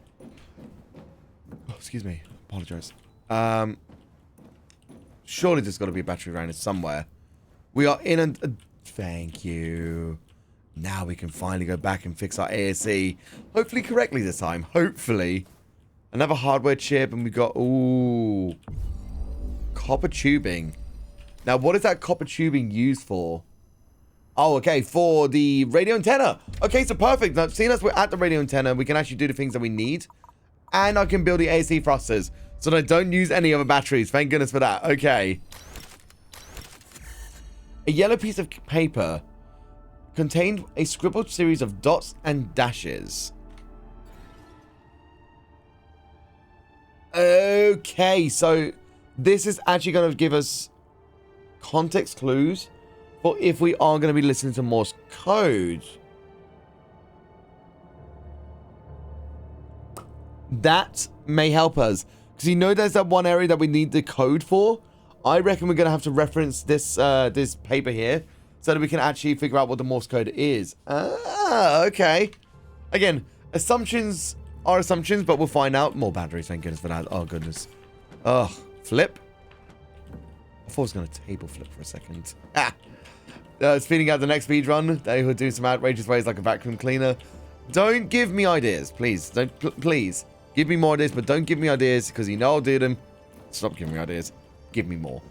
Oh, excuse me. Apologize. Surely there's got to be a battery around it somewhere. We are in a... Thank you. Now we can finally go back and fix our ASE. Hopefully correctly this time. Hopefully. Another hardware chip, and we got... Ooh. Copper tubing. Now, what is that copper tubing used for? Oh, okay, for the radio antenna. Okay, so perfect. Now, seeing as we're at the radio antenna, we can actually do the things that we need. And I can build the AC thrusters, so that I don't use any other batteries. Thank goodness for that. Okay. A yellow piece of paper contained a scribbled series of dots and dashes. Okay, so this is actually going to give us context clues for if we are going to be listening to Morse code. That may help us. Because you know there's that one area that we need the code for? I reckon we're going to have to reference this this paper here so that we can actually figure out what the Morse code is. Ah, okay. Again, assumptions are assumptions, but we'll find out. More batteries, thank goodness for that. Oh, goodness. Oh, flip. I thought I was going to table flip for a second. Ah. Speeding out the next speedrun. They will do some outrageous ways like a vacuum cleaner. Don't give me ideas, please. Don't, please. Give me more ideas, but don't give me ideas because you know I'll do them. Stop giving me ideas. Give me more.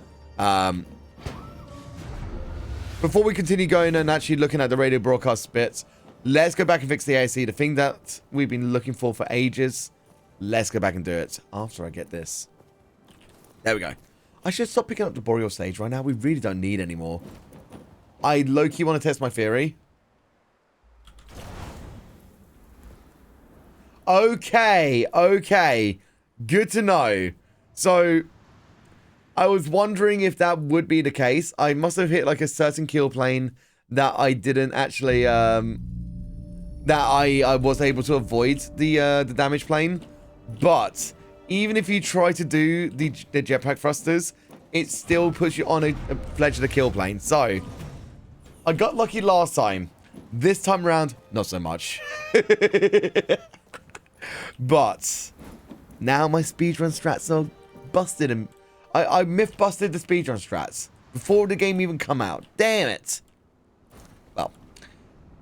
Before we continue going and actually looking at the radio broadcast bits, let's go back and fix the AC. The thing that we've been looking for ages. Let's go back and do it after I get this. There we go. I should stop picking up the Boreal Stage right now. We really don't need any more. I low-key want to test my theory. Okay, okay. Good to know. So, I was wondering if that would be the case. I must have hit like a certain kill plane that I didn't actually, that I was able to avoid the damage plane. But, even if you try to do the jetpack thrusters, it still puts you on a fledge of the kill plane. So, I got lucky last time. This time around, not so much. But now my speedrun strats are busted, and I myth busted the speedrun strats before the game even come out. Damn it. Well,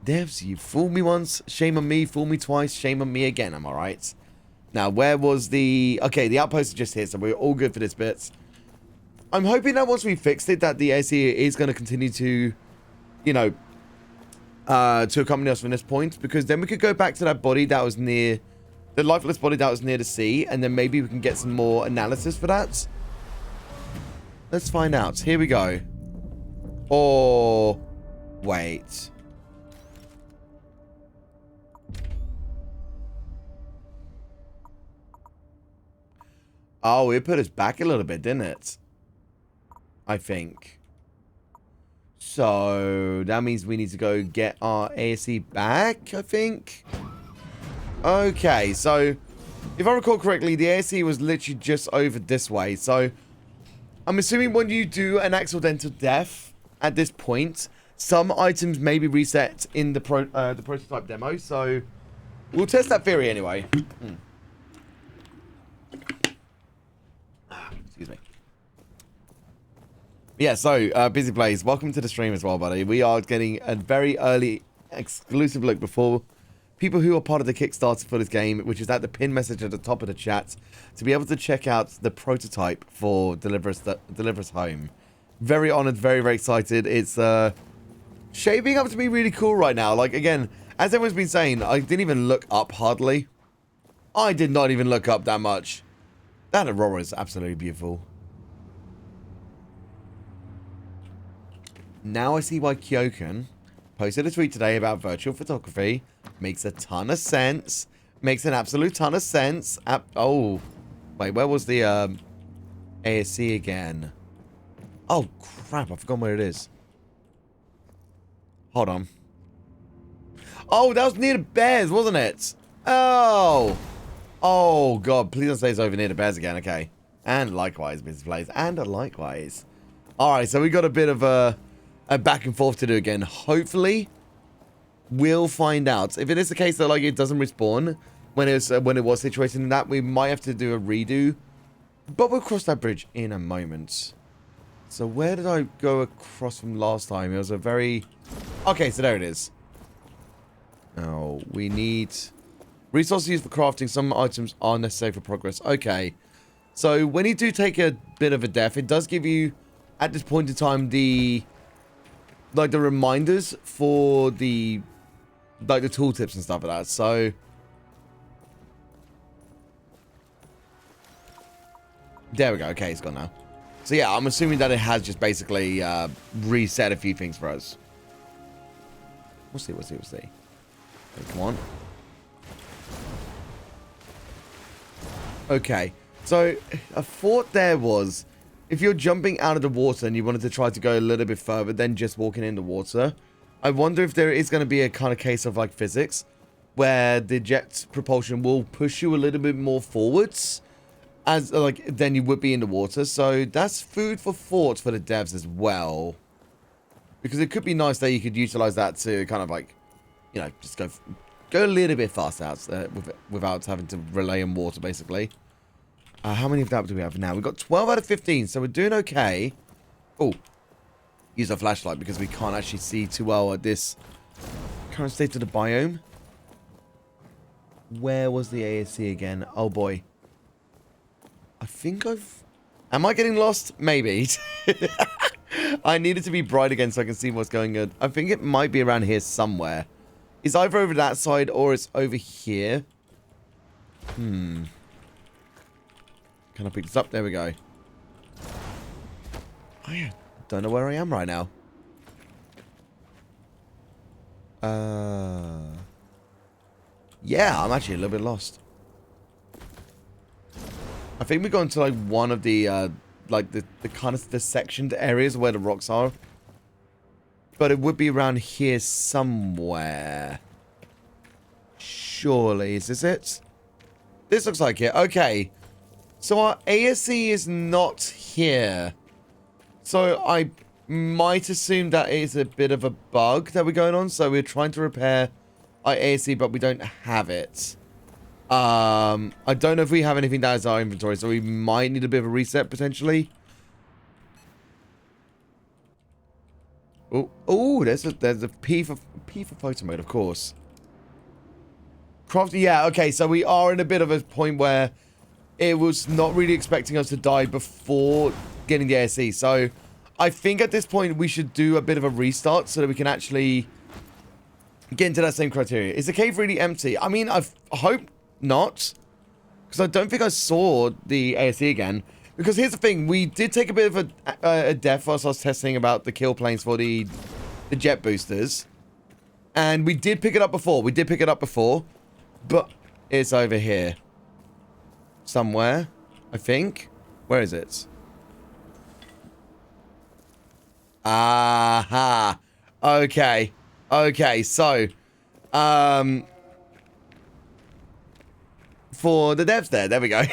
devs, you fooled me once, shame on me. Fool me twice, shame on me again. Am I right? Now, where was the... Okay, the outpost is just here, so we're all good for this bit. I'm hoping that once we fixed it, that the AC is going to continue to, you know, to accompany us from this point, because then we could go back to that body that was near... The lifeless body that was near the sea, and then maybe we can get some more analysis for that. Let's find out. Here we go. Or... Wait. Oh, it put us back a little bit, didn't it? I think. So, that means we need to go get our ASE back, I think. Okay, so if I recall correctly, the ASE was literally just over this way. So I'm assuming when you do an accidental death at this point, some items may be reset in the prototype demo. So we'll test that theory anyway. Excuse me. Yeah, so Busy Blaze, welcome to the stream as well, buddy. We are getting a very early exclusive look before people who are part of the Kickstarter for this game, which is at the pin message at the top of the chat, to be able to check out the prototype for Deliver Us Home. Very honored, very, very excited. It's shaping up to be really cool right now. Like, again, as everyone's been saying, I didn't even look up hardly I did not even look up that much. That aurora is absolutely beautiful. Now I see why KeokeN posted a tweet today about virtual photography. Makes a ton of sense. Makes an absolute ton of sense. Oh, wait, where was the ASC again? Oh, crap, I forgot where it is. Hold on. Oh, that was near the bears, wasn't it? Oh. Oh, God, please don't say it's over near the bears again. Okay. And likewise, Mrs. Blaze. And likewise. All right, so we got a bit of a back and forth to do again. Hopefully, we'll find out. If it is the case that, like, it doesn't respawn when it was situated in that, we might have to do a redo. But we'll cross that bridge in a moment. So where did I go across from last time? It was a very... Okay, so there it is. Now, we need... Resources used for crafting. Some items are necessary for progress. Okay. So when you do take a bit of a death, it does give you, at this point in time, the... Like, the reminders for the... Like, the tooltips and stuff like that. So... There we go. Okay, it's gone now. So yeah, I'm assuming that it has just basically reset a few things for us. We'll see, we'll see, we'll see. Okay, come on. Okay, so a thought there was, if you're jumping out of the water and you wanted to try to go a little bit further than just walking in the water, I wonder if there is going to be a kind of case of like physics, where the jet propulsion will push you a little bit more forwards, as like than you would be in the water. So that's food for thought for the devs as well, because it could be nice that you could utilize that to kind of like, you know, just go a little bit faster out without having to rely on water, basically. How many of that do we have now? We've got 12 out of 15, so we're doing okay. Oh, use a flashlight because we can't actually see too well at this current state of the biome. Where was the ASC again? Oh boy. I think Am I getting lost? Maybe. I need it to be bright again so I can see what's going on. I think it might be around here somewhere. It's either over that side or it's over here. Can I pick this up? There we go. I don't know where I am right now. Yeah, I'm actually a little bit lost. I think we got into like one of the like the kind of the sectioned areas where the rocks are. But it would be around here somewhere. Surely, is this it? This looks like it. Okay. So our ASC is not here. So I might assume that it is a bit of a bug that we're going on. So we're trying to repair our ASC, but we don't have it. I don't know if we have anything that is our inventory, so we might need a bit of a reset potentially. Oh, there's a P for photo mode, of course. Craft, yeah, okay, so we are in a bit of a point where it was not really expecting us to die before getting the ASC. So I think at this point we should do a bit of a restart so that we can actually get into that same criteria. Is the cave really empty? I mean, I hope not, because I don't think I saw the ASC again. Because here's the thing, we did take a bit of a death whilst I was testing about the kill planes for the jet boosters. And we did pick it up before. But it's over here. Somewhere, I think. Where is it? Aha. Okay. Okay, so. For the devs there we go.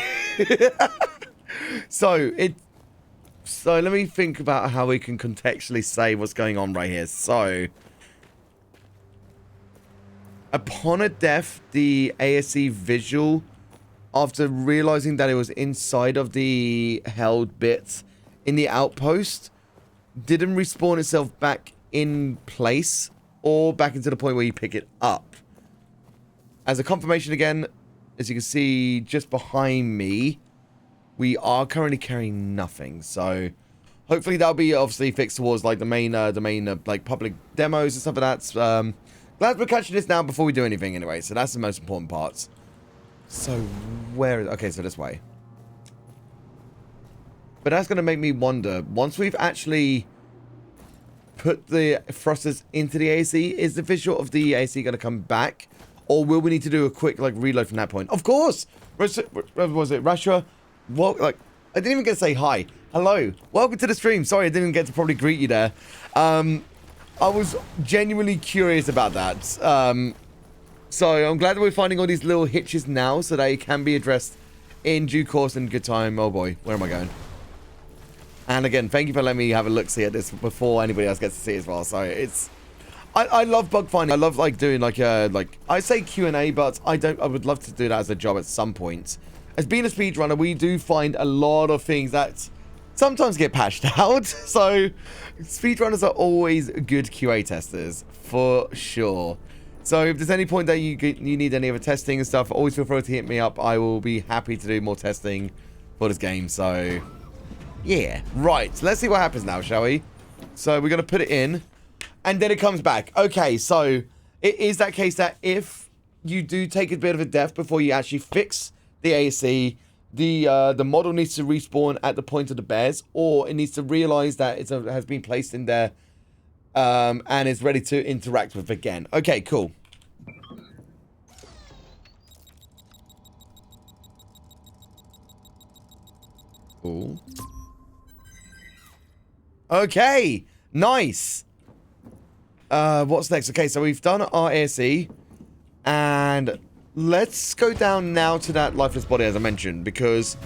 So let me think about how we can contextually say what's going on right here. So upon a death, the ASC visual, after realizing that it was inside of the held bits in the outpost, didn't respawn itself back in place or back into the point where you pick it up. As a confirmation again, as you can see just behind me, we are currently carrying nothing. So hopefully that'll be obviously fixed towards like the main like public demos and stuff like that. Glad we're catching this now before we do anything anyway. So that's the most important part. So where is... Okay, so this way. But that's going to make me wonder, once we've actually put the thrusters into the AC, is the visual of the AC going to come back? Or will we need to do a quick, like, reload from that point? Of course! Was it Russia? Well, like, I didn't even get to say hi. Hello. Welcome to the stream. Sorry, I didn't get to probably greet you there. I was genuinely curious about that. So I'm glad that we're finding all these little hitches now so they can be addressed in due course and good time. Oh boy, where am I going? And again, thank you for letting me have a look-see at this before anybody else gets to see it as well. So it's... I love bug finding. I love, like, doing, like, I say Q&A, but I would love to do that as a job at some point. As being a speedrunner, we do find a lot of things that sometimes get patched out. So speedrunners are always good QA testers, for sure. So if there's any point that you need any other testing and stuff, always feel free to hit me up. I will be happy to do more testing for this game. So, yeah. Right, let's see what happens now, shall we? So we're going to put it in, and then it comes back. Okay, so it is that case that if you do take a bit of a death before you actually fix the AC, the model needs to respawn at the point of the bears, or it needs to realize that it has been placed in there and is ready to interact with again. Okay, cool. Cool. Okay, nice. What's next? Okay, so we've done our AC, and let's go down now to that lifeless body, as I mentioned, because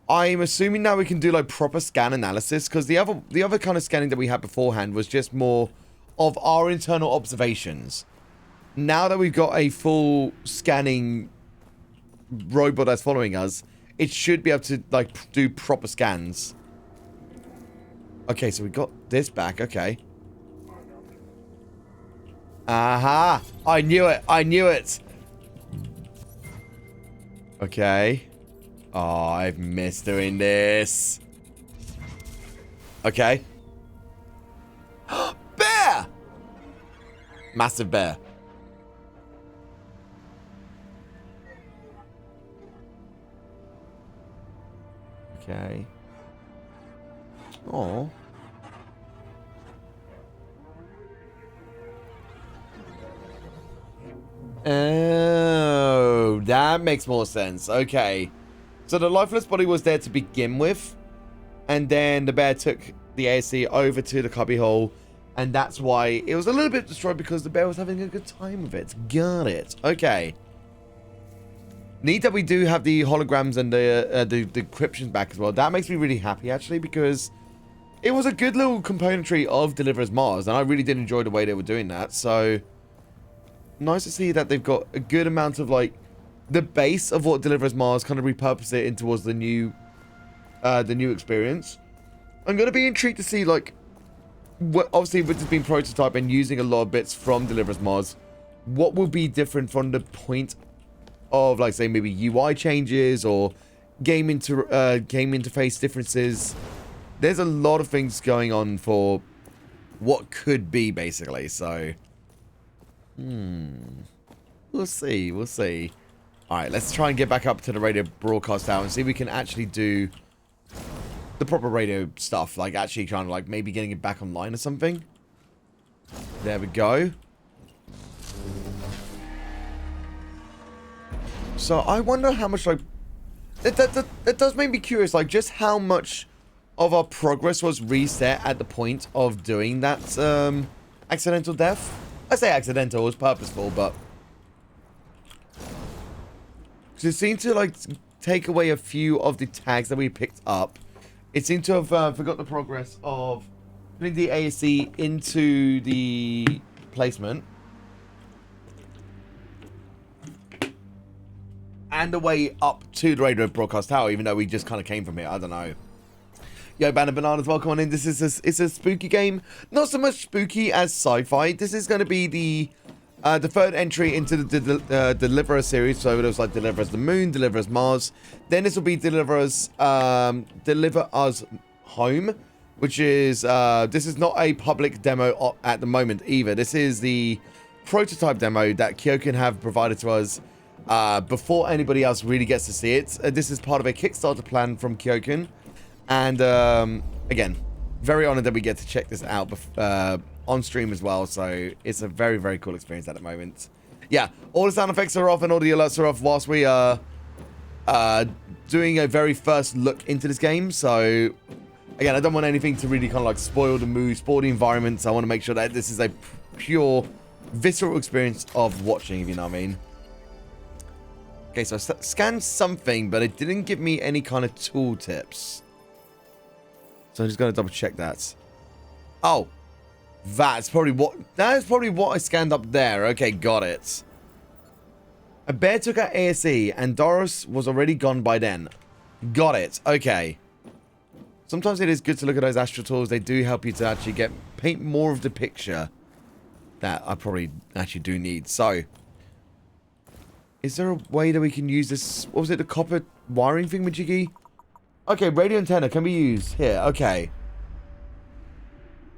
I'm assuming now we can do, like, proper scan analysis, because the other kind of scanning that we had beforehand was just more of our internal observations. Now that we've got a full scanning robot that's following us, it should be able to, like, do proper scans. Okay, so we got this back. Okay. Aha! I knew it! I knew it! Okay. Oh, I've missed doing this. Okay. Bear! Massive bear. Okay. Oh. Oh, that makes more sense. Okay. So the lifeless body was there to begin with, and then the bear took the AC over to the cubby hole, and that's why it was a little bit destroyed, because the bear was having a good time with it. Got it. Okay. Neat that we do have the holograms and the encryptions back as well. That makes me really happy, actually, because it was a good little componentry of Deliverers Mars, and I really did enjoy the way they were doing that. So nice to see that they've got a good amount of, like, the base of what Deliverers Mars, kind of repurpose it in towards the new experience. I'm going to be intrigued to see, like, what, obviously with this being prototype and using a lot of bits from Deliverers Mars, what will be different from the point of, like, say, maybe UI changes or game interface differences. There's a lot of things going on for what could be, basically. So, we'll see. We'll see. All right, let's try and get back up to the radio broadcast tower and see if we can actually do the proper radio stuff. Like, actually trying to, like, maybe getting it back online or something. There we go. So, I wonder how much, like... That does make me curious, like, just how much of our progress was reset at the point of doing that, accidental death. I say accidental, it was purposeful, but... because it seemed to, like, take away a few of the tags that we picked up. It seemed to have forgot the progress of putting the ASC into the placement. And the way up to the radio broadcast tower, even though we just kind of came from here. I don't know. Yo, Banner Bananas, welcome on in. This is it's a spooky game. Not so much spooky as sci-fi. This is going to be the third entry into the Deliverer series. So it was like Deliver Us the Moon, Deliver Us Mars. Then this will be Deliver Us Home, which is this is not a public demo at the moment either. This is the prototype demo that KeokeN have provided to us before anybody else really gets to see it. This is part of a Kickstarter plan from KeokeN. And again, very honored that we get to check this out on stream as well. So it's a very, very cool experience at the moment. Yeah, all the sound effects are off and all the alerts are off whilst we are doing a very first look into this game. So again, I don't want anything to really kind of like spoil the mood, spoil the environment. So I want to make sure that this is a pure, visceral experience of watching, if you know what I mean. Okay, so I scanned something, but it didn't give me any kind of tool tips. So I'm just going to double check that. Oh, that is probably what I scanned up there. Okay, got it. A bear took out ASE and Doris was already gone by then. Got it. Okay. Sometimes it is good to look at those astral tools. They do help you to actually paint more of the picture that I probably actually do need. So, is there a way that we can use this? What was it? The copper wiring thing, Majiggy? Okay, radio antenna can be used here. Okay.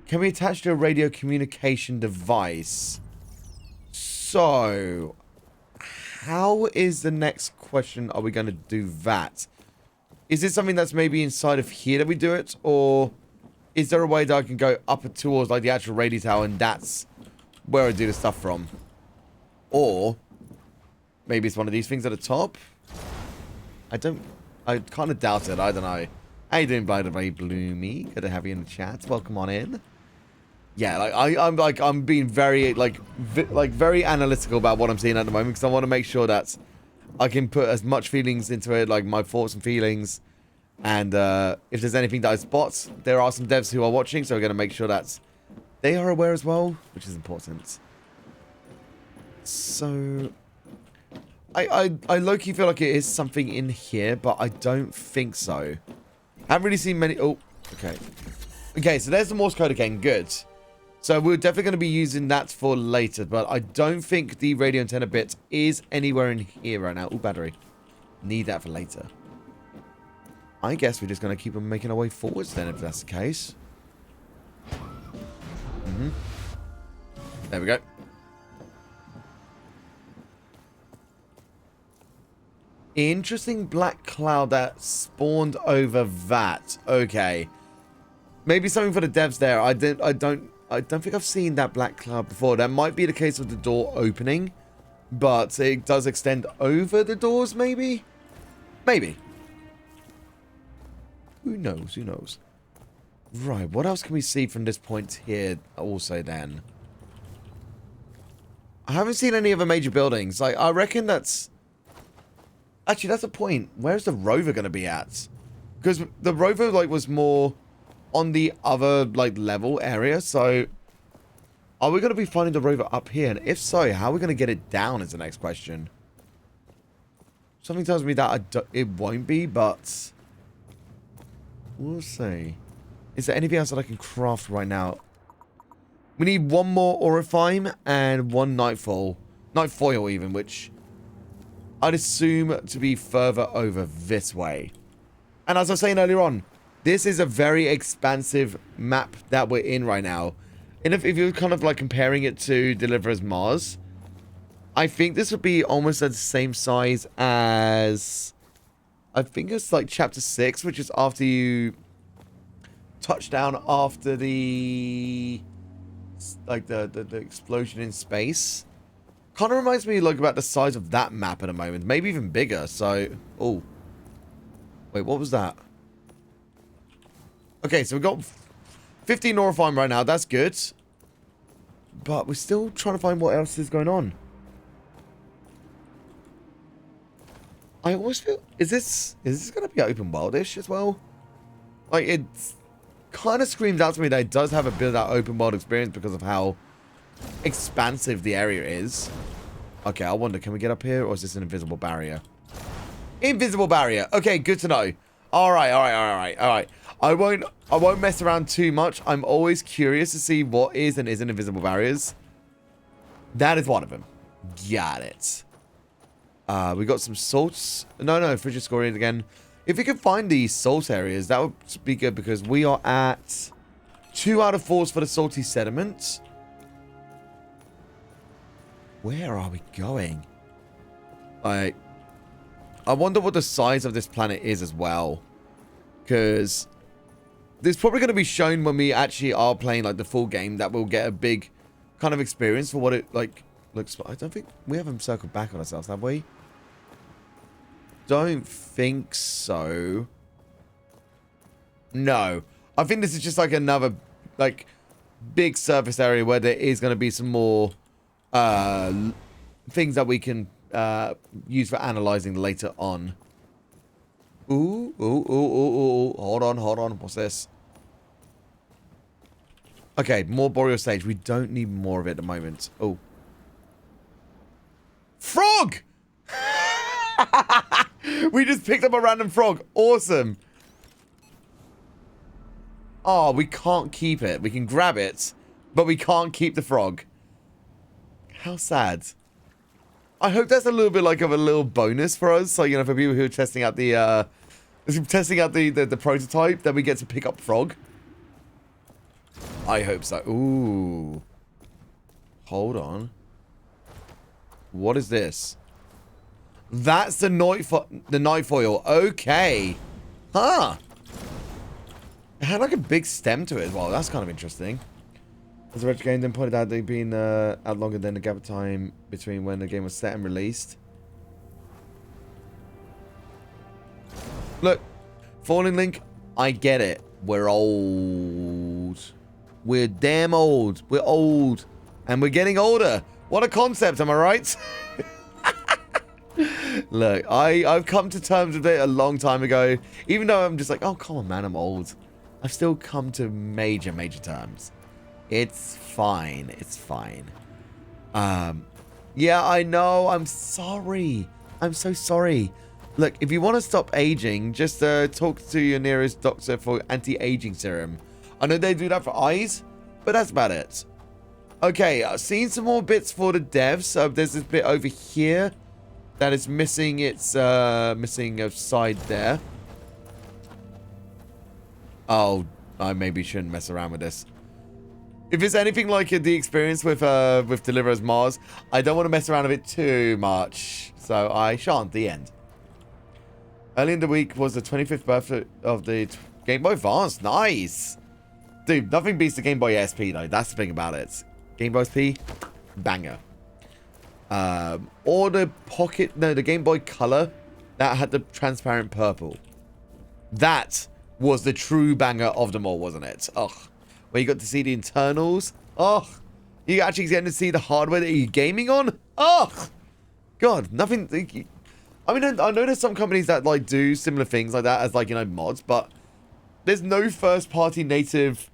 Can we attach to a radio communication device? So, how is the next question? Are we going to do that? Is it something that's maybe inside of here that we do it? Or is there a way that I can go up towards like the actual radio tower and that's where I do the stuff from? Or maybe it's one of these things at the top? I kind of doubt it. I don't know. How you doing, by the way, Bloomy? Good to have you in the chat. Welcome on in. Yeah, I'm being very very analytical about what I'm seeing at the moment because I want to make sure that I can put as much feelings into it, like my thoughts and feelings. And if there's anything that I spot, there are some devs who are watching, so we're going to make sure that they are aware as well, which is important. So I low-key feel like it is something in here, but I don't think so. I haven't really seen many... Oh, okay. Okay, so there's the Morse code again. Good. So we're definitely going to be using that for later, but I don't think the radio antenna bit is anywhere in here right now. Oh, battery. Need that for later. I guess we're just going to keep on making our way forwards then, if that's the case. There we go. Interesting black cloud that spawned over that. Okay. Maybe something for the devs there. I don't think I've seen that black cloud before. That might be the case of the door opening, but it does extend over the doors, maybe? Maybe. Who knows? Who knows? Right, what else can we see from this point here also then? I haven't seen any other major buildings. Like, I reckon that's... Actually, that's a point. Where's the rover going to be at? Because the rover, like, was more on the other, like, level area. So, are we going to be finding the rover up here? And if so, how are we going to get it down is the next question. Something tells me that it won't be, but... we'll see. Is there anything else that I can craft right now? We need one more Orifime and one Nightfall. Nightfoil even, which I'd assume to be further over this way. And as I was saying earlier on, this is a very expansive map that we're in right now. And if you're kind of like comparing it to Deliverer's Mars, I think this would be almost at the same size as... I think it's like Chapter 6, which is after you touch down after the... like the explosion in space. Kind of reminds me like about the size of that map at the moment. Maybe even bigger, so... oh. Wait, what was that? Okay, so we've got 15 Orifime right now. That's good. But we're still trying to find what else is going on. I always feel... Is this going to be open world-ish as well? Like, it kind of screams out to me that it does have a bit of that open world experience because of how expansive the area is. Okay, I wonder, can we get up here or is this an invisible barrier? Invisible barrier. Okay, good to know. Alright. I won't mess around too much. I'm always curious to see what is and isn't invisible barriers. That is one of them. Got it. We got some salts. No, frigid scoria again. If we can find these salt areas, that would be good because we are at 2 out of 4s for the salty sediment. Where are we going? I wonder what the size of this planet is as well. Because this is probably going to be shown when we actually are playing like the full game, that we'll get a big kind of experience for what it like looks like. I don't think we haven't circled back on ourselves, have we? Don't think so. No. I think this is just like another like big surface area where there is going to be some more things that we can use for analyzing later on. Ooh. Hold on. What's this? Okay, more boreal stage. We don't need more of it at the moment. Oh. Frog! We just picked up a random frog. Awesome. Oh, we can't keep it. We can grab it, but we can't keep the frog. How sad. I hope that's a little bit like of a little bonus for us. Like, you know, for people who are testing out the prototype, that we get to pick up frog. I hope so. Ooh. Hold on. What is this? That's the night foil. Okay. Huh. It had like a big stem to it as well. That's kind of interesting. As the retro game then pointed out, they've been out longer than the gap of time between when the game was set and released. Look, Falling Link, I get it. We're old. We're damn old. We're old. And we're getting older. What a concept, am I right? Look, I've come to terms with it a long time ago. Even though I'm just like, oh, come on, man, I'm old. I've still come to major terms. It's fine. It's fine. Yeah, I know. I'm sorry. I'm so sorry. Look, if you want to stop aging, just talk to your nearest doctor for anti-aging serum. I know they do that for eyes, but that's about it. Okay, I've seen some more bits for the devs. So there's this bit over here that is missing. It's missing a side there. Oh, I maybe shouldn't mess around with this. If it's anything like the experience with Deliver Us Mars, I don't want to mess around with it too much. So I shan't. The end. Early in the week was the 25th birthday of the Game Boy Advance. Nice. Dude, nothing beats the Game Boy SP though. That's the thing about it. Game Boy SP, banger. Or the the Game Boy Color that had the transparent purple. That was the true banger of them all, wasn't it? Ugh. Where you got to see the internals. Ugh. You actually getting to see the hardware that you're gaming on. Ugh. God, nothing. I mean, I know there's some companies that like do similar things like that as like, you know, mods, but there's no first-party native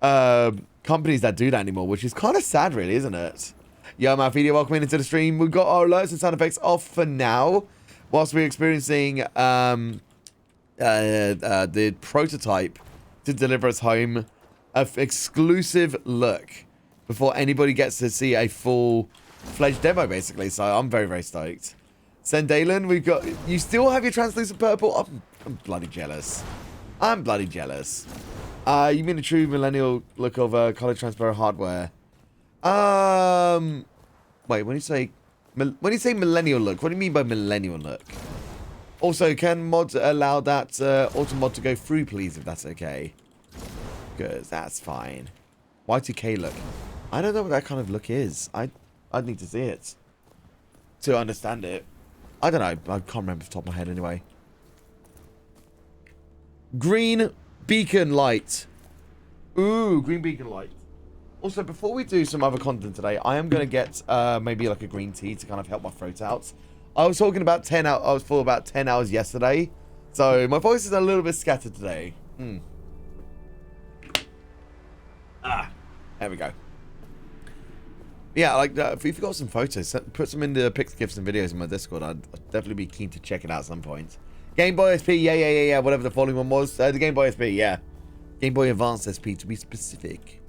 companies that do that anymore, which is kind of sad, really, isn't it? Yo, man, video, welcome into the stream. We've got our alerts and sound effects off for now, whilst we're experiencing the prototype to deliver us home an exclusive look before anybody gets to see a full-fledged demo, basically. So I'm very stoked. Sendalen, we've got... You still have your translucent purple? I'm bloody jealous. I'm bloody jealous. You mean a true millennial look of color transparent hardware? Wait, when you say millennial look, what do you mean by millennial look? Also, can mods allow that auto mod to go through, please, if that's okay? Good, that's fine. Y2K look. I don't know what that kind of look is. I'd need to see it to understand it. I don't know. I can't remember off the top of my head anyway. Green beacon light. Ooh, green beacon light. Also, before we do some other content today, I am going to get maybe like a green tea to kind of help my throat out. I was talking about 10 hours. I was for about 10 hours yesterday. So my voice is a little bit scattered today. There we go. Yeah, like, if you've got some photos, put some in the pics, gifs, and videos in my Discord. I'd definitely be keen to check it out at some point. Game Boy SP, yeah, whatever the following one was. The Game Boy SP, yeah. Game Boy Advance SP, to be specific.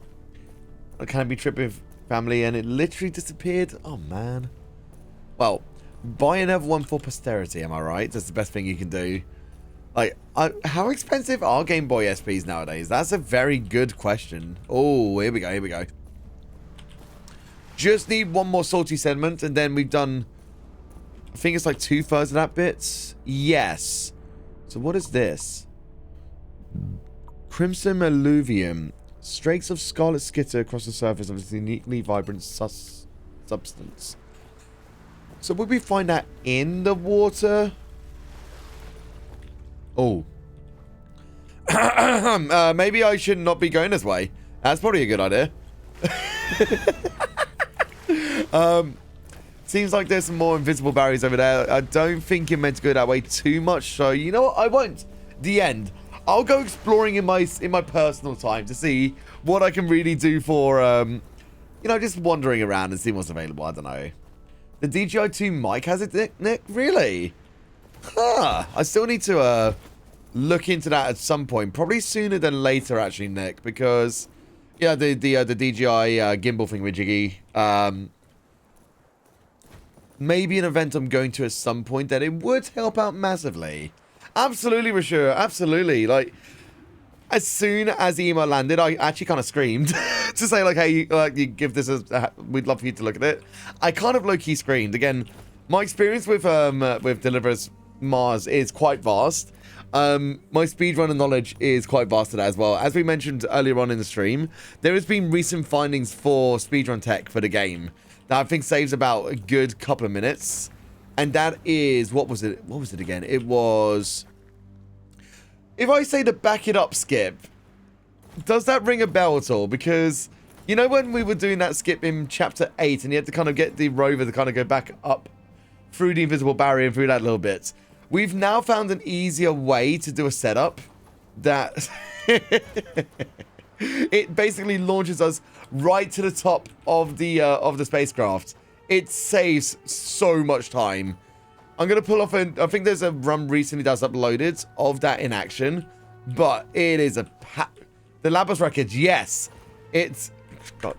I can't be tripping with family, and it literally disappeared. Oh, man. Well, buy another one for posterity, am I right? That's the best thing you can do. Like, how expensive are Game Boy SPs nowadays? That's a very good question. Oh, here we go. Just need one more salty sediment, and then we've done I think it's like 2/3 of that bit. Yes. So what is this? Crimson alluvium. Streaks of scarlet skitter across the surface of this uniquely vibrant substance. So would we find that in the water? Oh. Maybe I should not be going this way. That's probably a good idea. Seems like there's some more invisible barriers over there. I don't think you're meant to go that way too much. So you know what? I won't. The end. I'll go exploring in my personal time to see what I can really do for you know, just wandering around and seeing what's available. I don't know. The DJI 2 mic has it, Nick? Really? Huh. I still need to look into that at some point. Probably sooner than later, actually, Nick, because yeah, the DJI gimbal thing with Jiggy. Maybe an event I'm going to at some point that it would help out massively. Absolutely, Rashur. Absolutely. Like, as soon as the email landed, I actually kind of screamed to say, like, hey, you give this a... We'd love for you to look at it. I kind of low-key screamed. Again, my experience with Deliverance Mars is quite vast. My speedrunner knowledge is quite vast to that as well. As we mentioned earlier on in the stream, there has been recent findings for speedrun tech for the game that I think saves about a good couple of minutes. And that is... What was it? What was it again? It was... If I say the back it up skip, does that ring a bell at all? Because, you know when we were doing that skip in Chapter 8 and you had to kind of get the rover to kind of go back up through the invisible barrier and through that little bit? We've now found an easier way to do a setup that... It basically launches us right to the top of the spacecraft. It saves so much time. I'm going to pull off I think there's a run recently that's uploaded of that in action. But it is the Labos wreckage, yes. It's... God,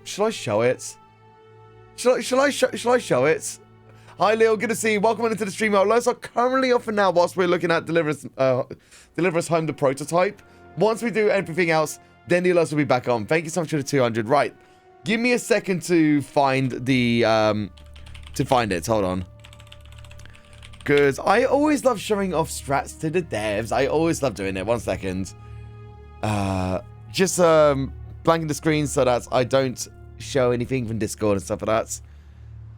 shall I show it? Shall I show it? Hi, Leo. Good to see you. Welcome into the stream. Our lights are currently off for now whilst we're looking at Deliver Us Home, the prototype. Once we do everything else, then the alerts will be back on. Thank you so much for the 200. Right. Give me a second to find the... to find it. Hold on. Because I always love showing off strats to the devs. I always love doing it. 1 second. Just blanking the screen so that I don't show anything from Discord and stuff like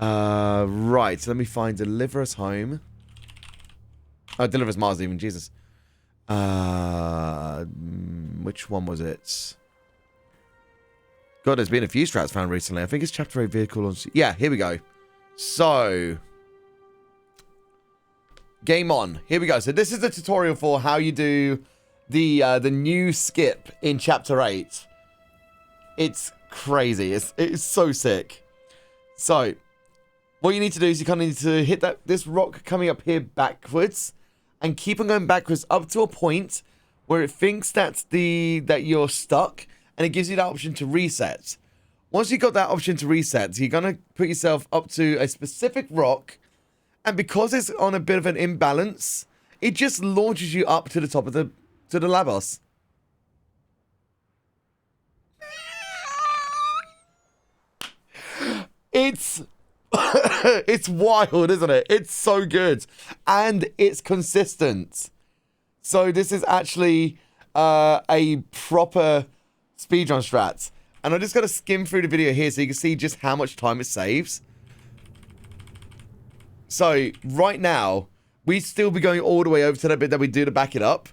that. Right. So let me find Deliver Us Home. Oh, Deliver Us Mars even. Jesus. Which one was it? God, there's been a few strats found recently. I think it's Chapter 8 vehicle on... Yeah, here we go. So... Game on. Here we go. So this is the tutorial for how you do the new skip in Chapter 8. It's crazy. It's so sick. So, what you need to do is you kind of need to hit this rock coming up here backwards and keep on going backwards up to a point where it thinks that you're stuck and it gives you that option to reset. Once you've got that option to reset, you're going to put yourself up to a specific rock. And because it's on a bit of an imbalance, it just launches you up to the top of the Labos. It's it's wild, isn't it? It's so good. And it's consistent. So this is actually a proper speedrun strat. And I'm just going to skim through the video here so you can see just how much time it saves. So, right now, we'd still be going all the way over to that bit that we do to back it up.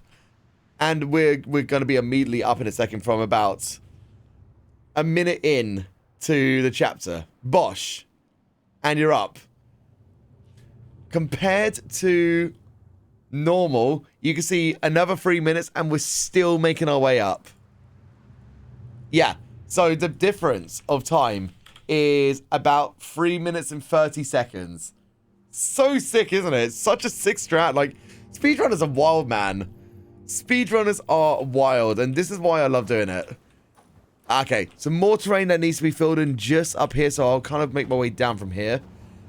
And we're going to be immediately up in a second from about a minute in to the chapter. Bosh. And you're up. Compared to normal, you can see another 3 minutes and we're still making our way up. Yeah. So, the difference of time is about 3 minutes and 30 seconds. So sick, isn't it? It's such a sick strat. Like, speedrunners are wild, man. Speedrunners are wild, and this is why I love doing it. Okay, some more terrain that needs to be filled in just up here, so I'll kind of make my way down from here.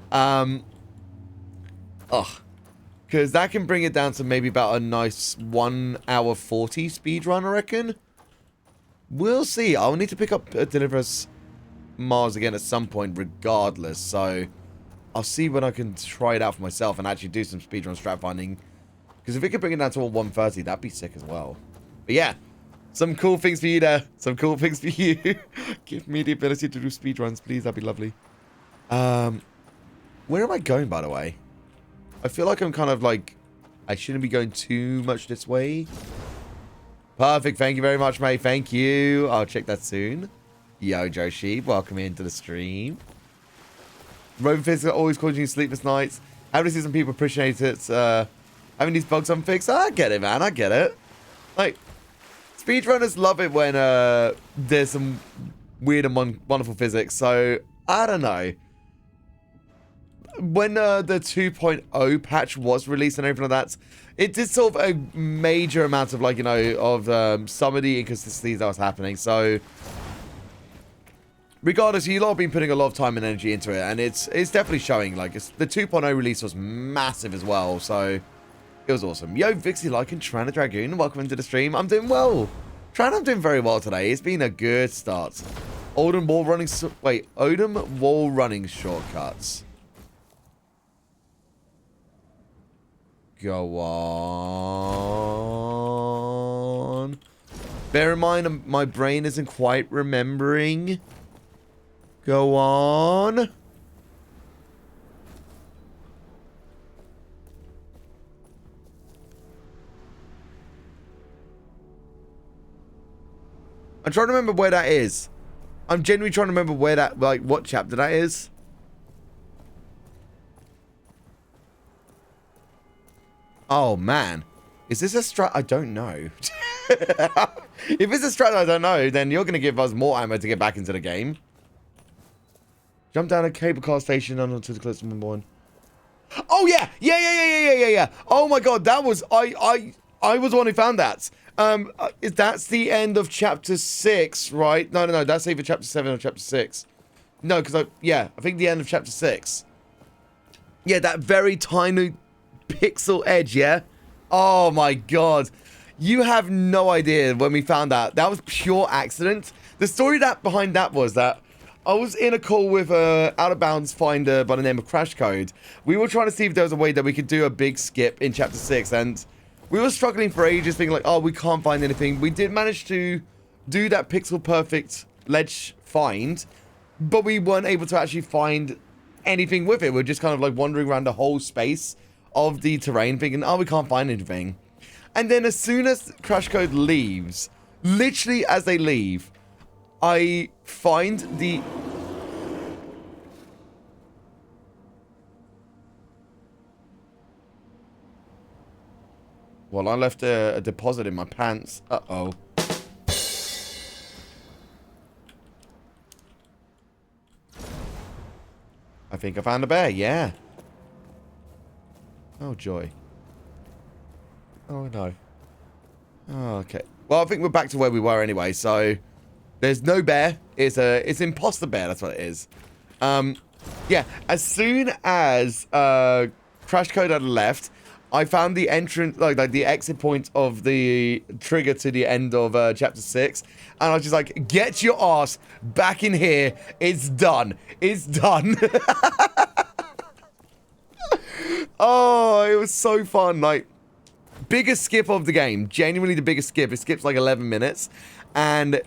Because that can bring it down to maybe about a nice 1 hour 40 speedrun, I reckon. We'll see. I'll need to pick up Deliver Us Mars again at some point, regardless, so... I'll see when I can try it out for myself and actually do some speedrun strat finding. Because if we could bring it down to 130, that'd be sick as well. But yeah, some cool things for you there. Some cool things for you. Give me the ability to do speedruns, please. That'd be lovely. Where am I going, by the way? I feel like I'm kind of like... I shouldn't be going too much this way. Perfect. Thank you very much, mate. Thank you. I'll check that soon. Yo, Joe Sheep. Welcome into the stream. Roving physics are always causing you sleepless nights. Having to see some people appreciate it. Having these bugs unfixed. I get it, man. I get it. Like, speedrunners love it when there's some weird and wonderful physics. So, I don't know. When the 2.0 patch was released and everything like that, it did solve a major amount of, like, you know, of some of the inconsistencies that was happening. So, regardless, you lot have been putting a lot of time and energy into it, and it's definitely showing. Like, the 2.0 release was massive as well, so it was awesome. Yo, Vixie Lycan, Trana Dragoon, welcome into the stream. I'm doing well. I'm doing very well today. It's been a good start. Odin wall running... Odin wall running shortcuts. Go on. Bear in mind, my brain isn't quite remembering. Go on. I'm trying to remember where that is. I'm genuinely trying to remember where that, like, what chapter that is. Oh, man. Is this a strat? I don't know. If it's a strat I don't know, then you're going to give us more ammo to get back into the game. Jump down a cable car station and onto the cliffs number 1. Oh, yeah. Yeah. Oh, my God. That was... I was the one who found that. That's the end of chapter 6, right? No. That's either chapter 7 or chapter 6. No, because I think the end of chapter 6. Yeah, that very tiny pixel edge, yeah? Oh, my God. You have no idea when we found that. That was pure accident. The story behind that was that I was in a call with a out-of-bounds finder by the name of Crash Code. We were trying to see if there was a way that we could do a big skip in chapter 6, and we were struggling for ages, thinking like, oh, we can't find anything. We did manage to do that pixel-perfect ledge find, but we weren't able to actually find anything with it. We're just kind of like wandering around the whole space of the terrain, thinking, oh, we can't find anything. And then as soon as Crash Code leaves, literally as they leave, I find the... Well, I left a deposit in my pants. Uh-oh. I think I found a bear, yeah. Oh, joy. Oh, no. Oh, okay. Well, I think we're back to where we were anyway, so... There's no bear. It's imposter bear, that's what it is. Yeah, as soon as Crash Code had left, I found the entrance, like the exit point of the trigger to the end of chapter 6, and I was just like, get your ass back in here. It's done. It's done. Oh, it was so fun. Like, biggest skip of the game. Genuinely the biggest skip. It skips like 11 minutes, and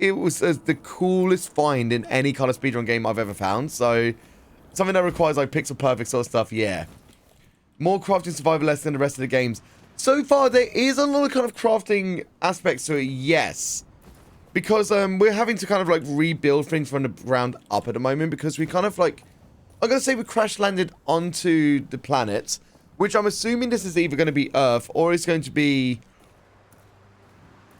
it was the coolest find in any kind of speedrun game I've ever found. So, something that requires like pixel perfect sort of stuff, yeah. More crafting survival less than the rest of the games. So far, there is a lot of kind of crafting aspects to it, yes. Because we're having to kind of like rebuild things from the ground up at the moment, because we kind of like... I'm going to say we crash landed onto the planet, which I'm assuming this is either going to be Earth, or it's going to be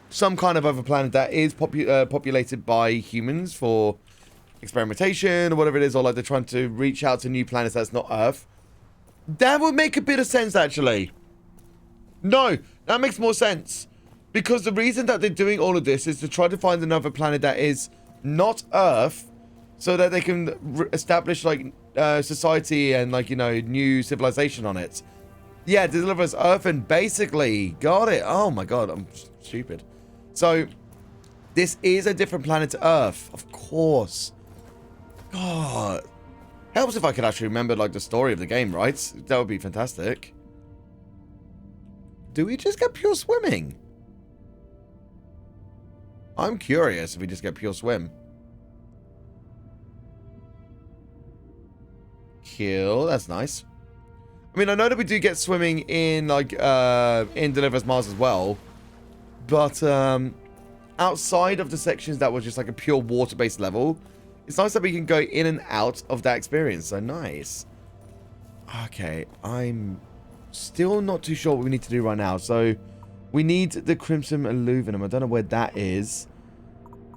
some kind of other planet that is populated by humans for experimentation or whatever it is, or like they're trying to reach out to new planets that's not Earth. That would make a bit of sense, actually. No, that makes more sense. Because the reason that they're doing all of this is to try to find another planet that is not Earth, so that they can establish, like, society and, like, you know, new civilization on it. Yeah, deliver us Earth and basically got it. Oh my god, I'm stupid. So, this is a different planet to Earth, of course. God. Helps if I could actually remember, like, the story of the game, right? That would be fantastic. Do we just get pure swimming? I'm curious if we just get pure swim. Kill, that's nice. I mean, I know that we do get swimming in, like, in Deliver Us Mars as well. But, outside of the sections that were just, like, a pure water-based level, it's nice that we can go in and out of that experience. So, nice. Okay, I'm still not too sure what we need to do right now. So, we need the Crimson Aluminum. I don't know where that is.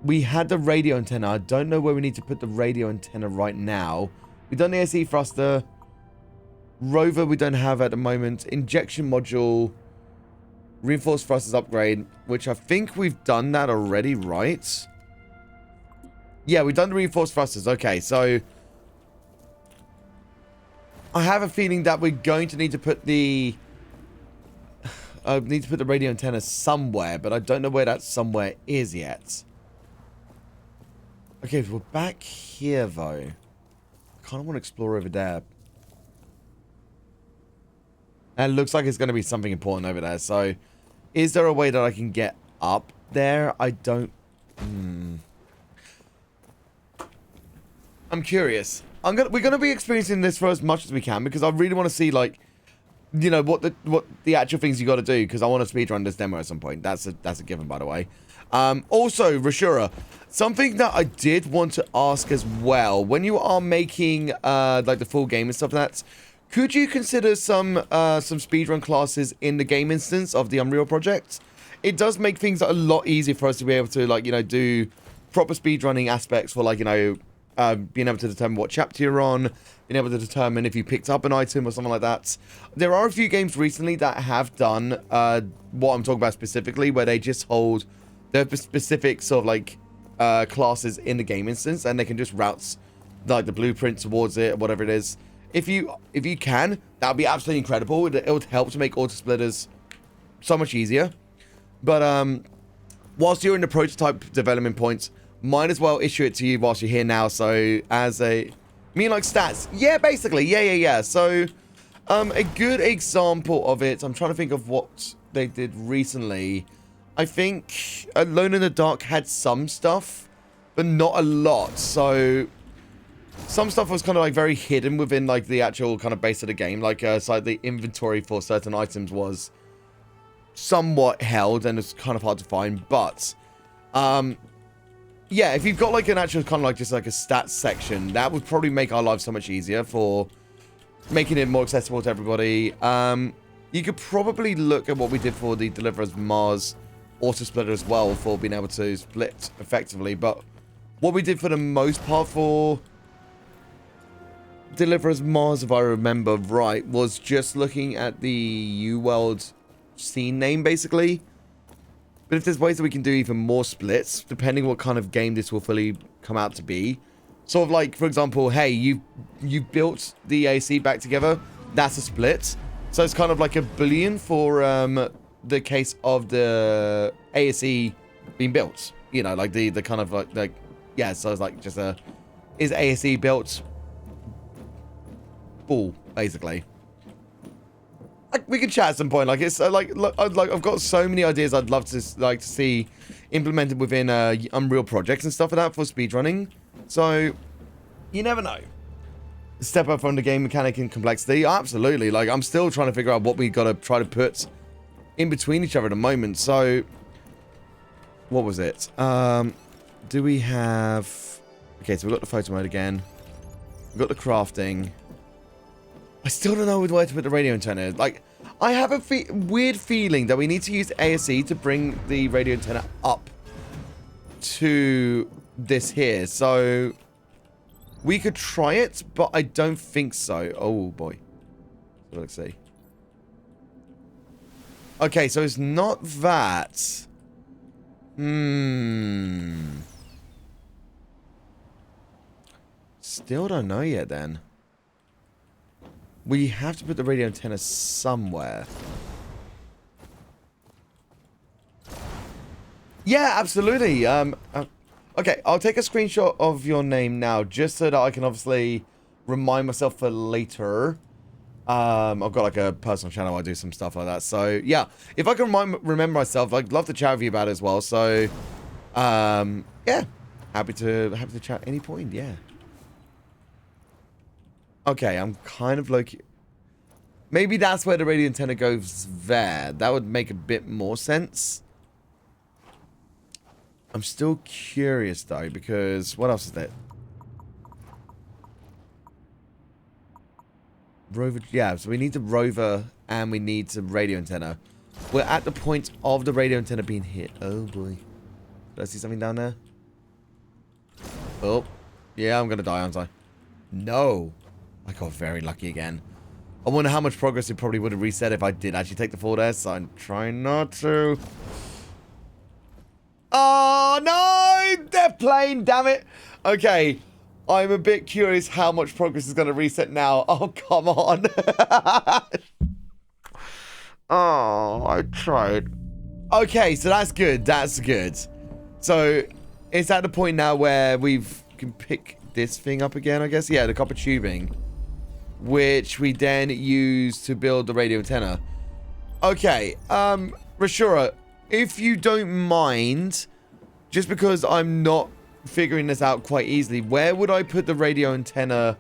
We had the radio antenna. I don't know where we need to put the radio antenna right now. We've done the SE thruster. Rover we don't have at the moment. Injection module. Reinforced thrusters upgrade, which I think we've done that already, right? Yeah, we've done the reinforced thrusters. Okay, so I have a feeling that we're going to need to put the radio antenna somewhere, but I don't know where that somewhere is yet. Okay, so we're back here though. I kind of want to explore over there. And it looks like it's going to be something important over there. So, is there a way that I can get up there? I don't... I'm curious. We're going to be experiencing this for as much as we can because I really want to see, like, you know, what the actual things you got to do because I want to speedrun this demo at some point. That's a given, by the way. Also, Rashura, something that I did want to ask as well. When you are making, like, the full game and stuff like that, could you consider some speedrun classes in the game instance of the Unreal project? It does make things a lot easier for us to be able to, like, you know, do proper speedrunning aspects for, like, you know, being able to determine what chapter you're on, being able to determine if you picked up an item or something like that. There are a few games recently that have done what I'm talking about specifically, where they just hold their specific sort of, like, classes in the game instance, and they can just route, like, the blueprint towards it, or whatever it is. If you can, that would be absolutely incredible. It would help to make auto splitters so much easier. But whilst you're in the prototype development point, might as well issue it to you whilst you're here now. So as a, like stats, yeah, basically, yeah. So a good example of it. I'm trying to think of what they did recently. I think Alone in the Dark had some stuff, but not a lot. So some stuff was kind of like very hidden within like the actual kind of base of the game. Like so the inventory for certain items was somewhat held and it's kind of hard to find. But yeah, if you've got like an actual kind of like just like a stats section, that would probably make our lives so much easier for making it more accessible to everybody. You could probably look at what we did for the Deliver Us Mars auto splitter as well for being able to split effectively. But what we did for the most part for Deliver Us Mars, if I remember right, was just looking at the UWorld scene name, basically. But if there's ways that we can do even more splits, depending what kind of game this will fully come out to be. Sort of like, for example, hey, you built the AC back together. That's a split. So it's kind of like a Boolean for the case of the ASE being built. You know, like the kind of like yeah, so it's like just a, is ASE built? Ball, basically. Like, we can chat at some point. Like it's like I've got so many ideas I'd love to to see implemented within Unreal projects and stuff like that for speedrunning. So you never know. Step up from the game mechanic and complexity. Absolutely. Like I'm still trying to figure out what we got to try to put in between each other at the moment. So what was it? Do we have? Okay, so we've got the photo mode again. We've got the crafting. I still don't know where to put the radio antenna. Like, I have a weird feeling that we need to use ASE to bring the radio antenna up to this here. So we could try it, but I don't think so. Oh, boy. So let's see. Okay, so it's not that. Still don't know yet, then. We have to put the radio antenna somewhere. Yeah, absolutely. Okay, I'll take a screenshot of your name now, just so that I can obviously remind myself for later. I've got like a personal channel. I do some stuff like that. So yeah, if I can remember myself, I'd love to chat with you about it as well. So, yeah, happy to chat any point. Yeah. Okay, I'm kind of low-key. Maybe that's where the radio antenna goes there. That would make a bit more sense. I'm still curious though, because what else is there? Rover, yeah, so we need the rover and we need the radio antenna. We're at the point of the radio antenna being hit. Oh boy. Did I see something down there? Oh. Yeah, I'm gonna die, aren't I? No. I got very lucky again. I wonder how much progress it probably would have reset if I did actually take the forward air, so I'm trying not to. Oh, no! Death plane, damn it! Okay. I'm a bit curious how much progress is going to reset now. Oh, come on. Oh, I tried. Okay, so that's good. That's good. So, it's at the point now where we can pick this thing up again, I guess. Yeah, the copper tubing. Which we then use to build the radio antenna. Okay, Rashura, if you don't mind, just because I'm not figuring this out quite easily, where would I put the radio antenna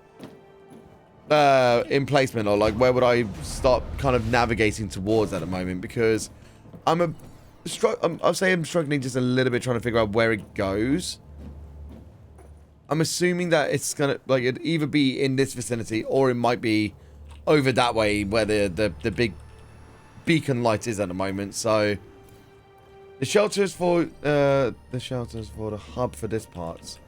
in placement, or like where would I start kind of navigating towards at the moment? Because I'll say I'm struggling just a little bit trying to figure out where it goes. I'm assuming that it's gonna like it'd either be in this vicinity or it might be over that way where the big beacon light is at the moment. So the shelter is for the hub for this part.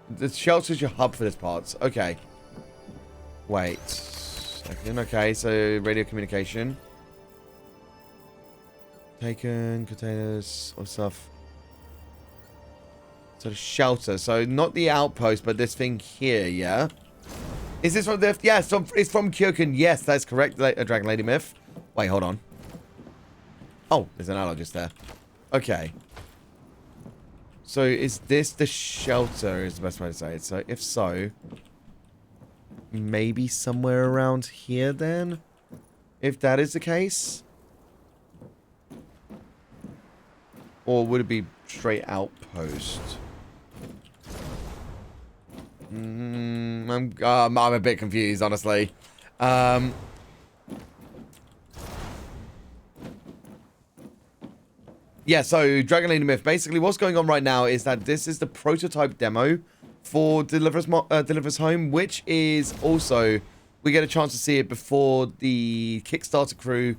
The shelter is your hub for this part. Okay. Wait. Second. Okay, so radio communication. Taken containers or stuff. So the shelter. So not the outpost, but this thing here. Yeah. Is this from the? Yeah, it's from KeokeN. Yes, that's correct. Dragon Lady Myth. Wait, hold on. Oh, there's an ally just there. Okay. So is this the shelter is the best way to say it. So if so, maybe somewhere around here then? If that is the case? Or would it be straight outpost? I'm a bit confused, honestly. Yeah, so Dragon Lady Myth. Basically, what's going on right now is that this is the prototype demo for Deliver's Home, which is also, we get a chance to see it before the Kickstarter crew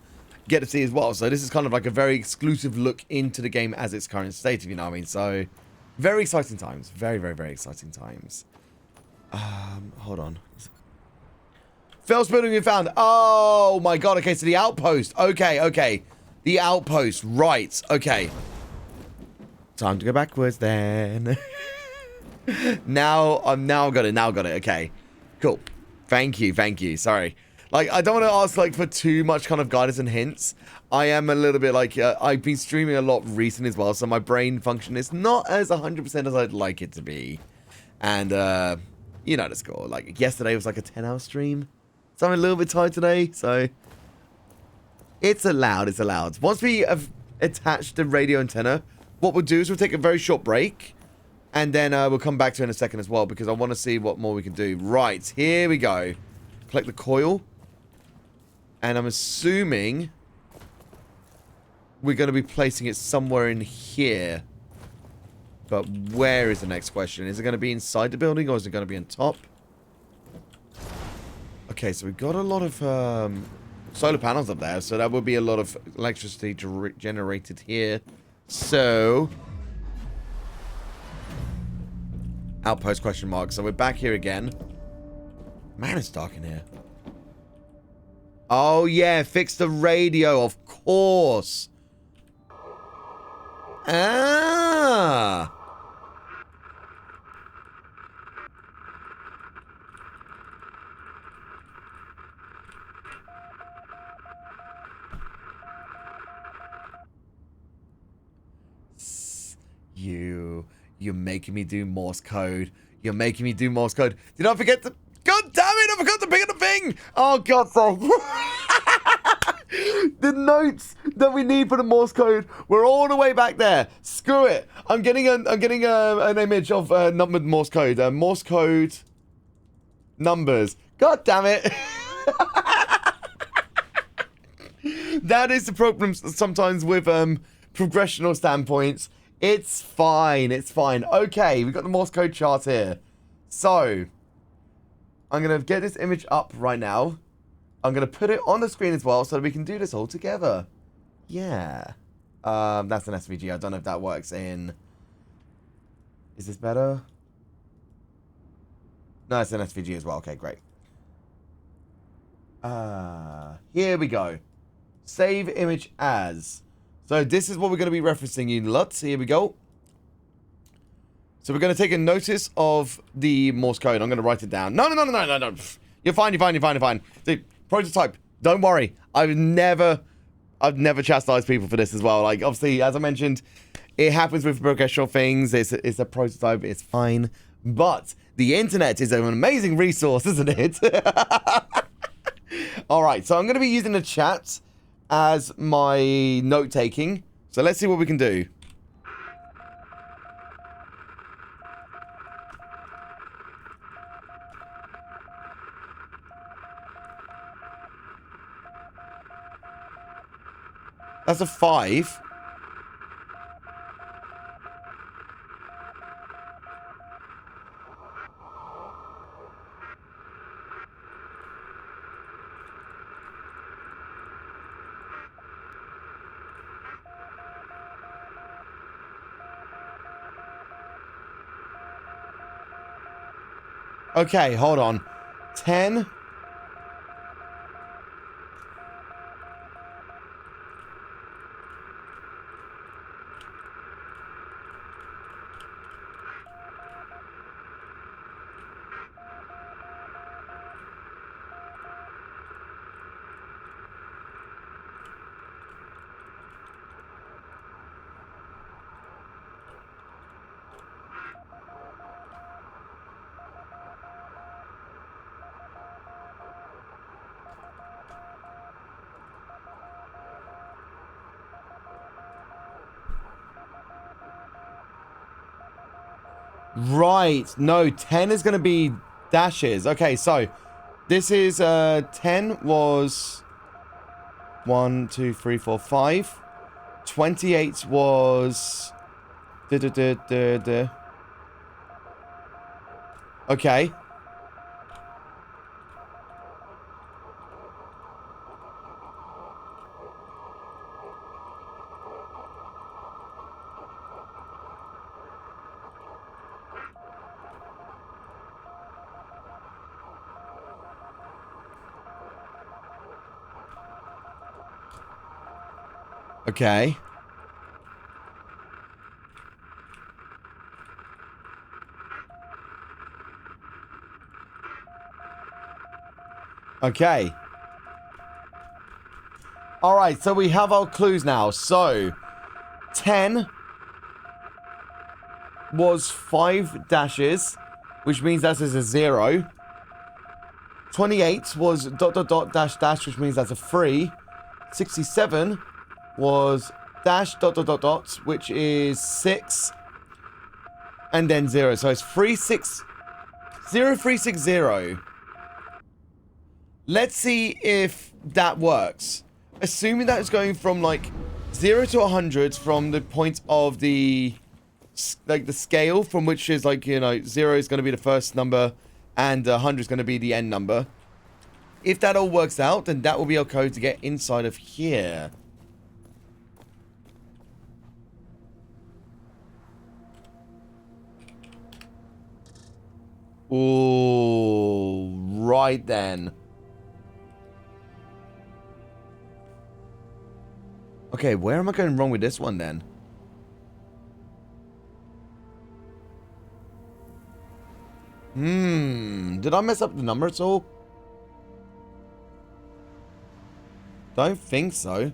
get to see as well. So this is kind of like a very exclusive look into the game as its current state, if you know what I mean. So, very exciting times. Very, very, very exciting times. Hold on. Fails building we found. Oh my god, okay, so the outpost. Okay, okay. The outpost, right, okay. Time to go backwards then. now got it, okay. Cool. Thank you, sorry. Like, I don't want to ask, like, for too much kind of guidance and hints. I am a little bit, like, I've been streaming a lot recently as well, so my brain function is not as 100% as I'd like it to be. And, you know the score. Like, yesterday was like a 10-hour stream. So I'm a little bit tired today, so... It's allowed, it's allowed. Once we have attached the radio antenna, what we'll do is we'll take a very short break. And then we'll come back to it in a second as well, because I want to see what more we can do. Right, here we go. Collect the coil. And I'm assuming we're going to be placing it somewhere in here. But where is the next question? Is it going to be inside the building or is it going to be on top? Okay, so we've got a lot of solar panels up there. So that will be a lot of electricity generated here. So... Outpost question mark. So we're back here again. Man, it's dark in here. Oh, yeah. Fix the radio. Of course. Ah. You're making me do Morse code. You're making me do Morse code. Did I forget to... God damn it, I forgot to pick up the thing! Oh, God's sake. The notes that we need for the Morse code were all the way back there. Screw it. I'm getting an image of numbered Morse code. Morse code numbers. God damn it. That is the problem sometimes with progressional standpoints. It's fine. It's fine. Okay, we've got the Morse code chart here. So, I'm going to get this image up right now. I'm going to put it on the screen as well so that we can do this all together. Yeah. That's an SVG. I don't know if that works in... Is this better? No, it's an SVG as well. Okay, great. Here we go. Save image as. So this is what we're going to be referencing, you nuts. Here we go. So we're going to take a notice of the Morse code. I'm going to write it down. No. You're fine. The prototype. Don't worry. I've never chastised people for this as well. Like, obviously, as I mentioned, it happens with progressional things. It's a prototype. It's fine. But the internet is an amazing resource, isn't it? All right. So I'm going to be using the chat as my note-taking. So let's see what we can do. That's a 5. Okay, hold on. 10. Right. No, 10 is going to be dashes. Okay, so this is 10 was 1, 2, 3, 4, 5. 28 was Okay. Okay. Okay. All right, so we have our clues now. So, 10 was 5 dashes, which means that is a 0. 28 was ... dash, which means that's a 3. 67 was dash ... which is 6. And then 0. So it's 3, 6... 0, 3, 6, 0. Let's see if that works. Assuming that it's going from, like, 0 to 100 from the point of the... like, the scale from which is, like, you know, 0 is going to be the first number and 100 is going to be the end number. If that all works out, then that will be our code to get inside of here. Ooh, right then. Okay, where am I going wrong with this one then? Did I mess up the number at all? Don't think so.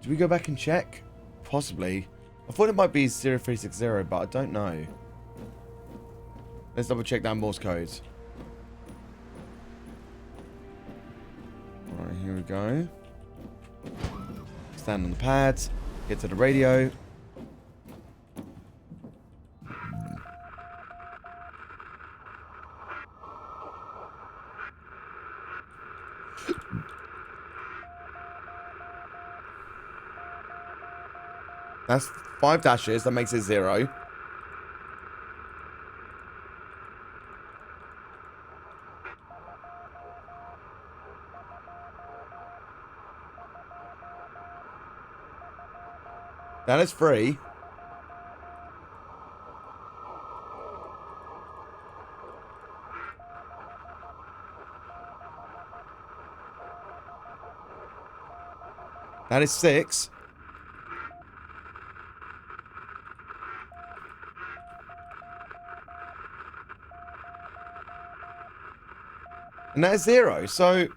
Do we go back and check? Possibly. I thought it might be 0360, but I don't know. Let's double check that Morse code. Alright, here we go. Stand on the pad. Get to the radio. That's 5 dashes. That makes it 0. That is 3. That is 6. And that is 0. So,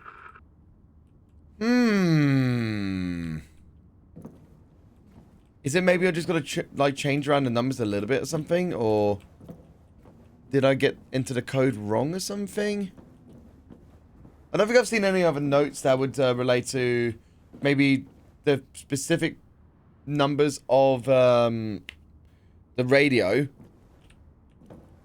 is it maybe I just got to like change around the numbers a little bit or something? Or did I get into the code wrong or something? I don't think I've seen any other notes that would relate to maybe the specific numbers of the radio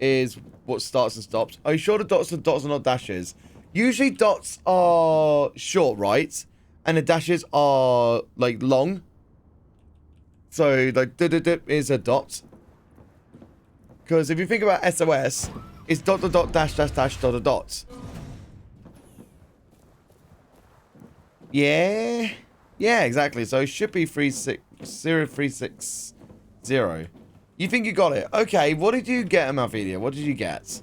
is what starts and stops. Are you sure the dots are not dashes? Usually dots are short, right? And the dashes are like long. So like is a dot. Because if you think about SOS, it's dot dot dot dash dash dash dot dot dot. Yeah. Yeah, exactly. So it should be 0360. You think you got it? Okay, what did you get, Malvidia? What did you get?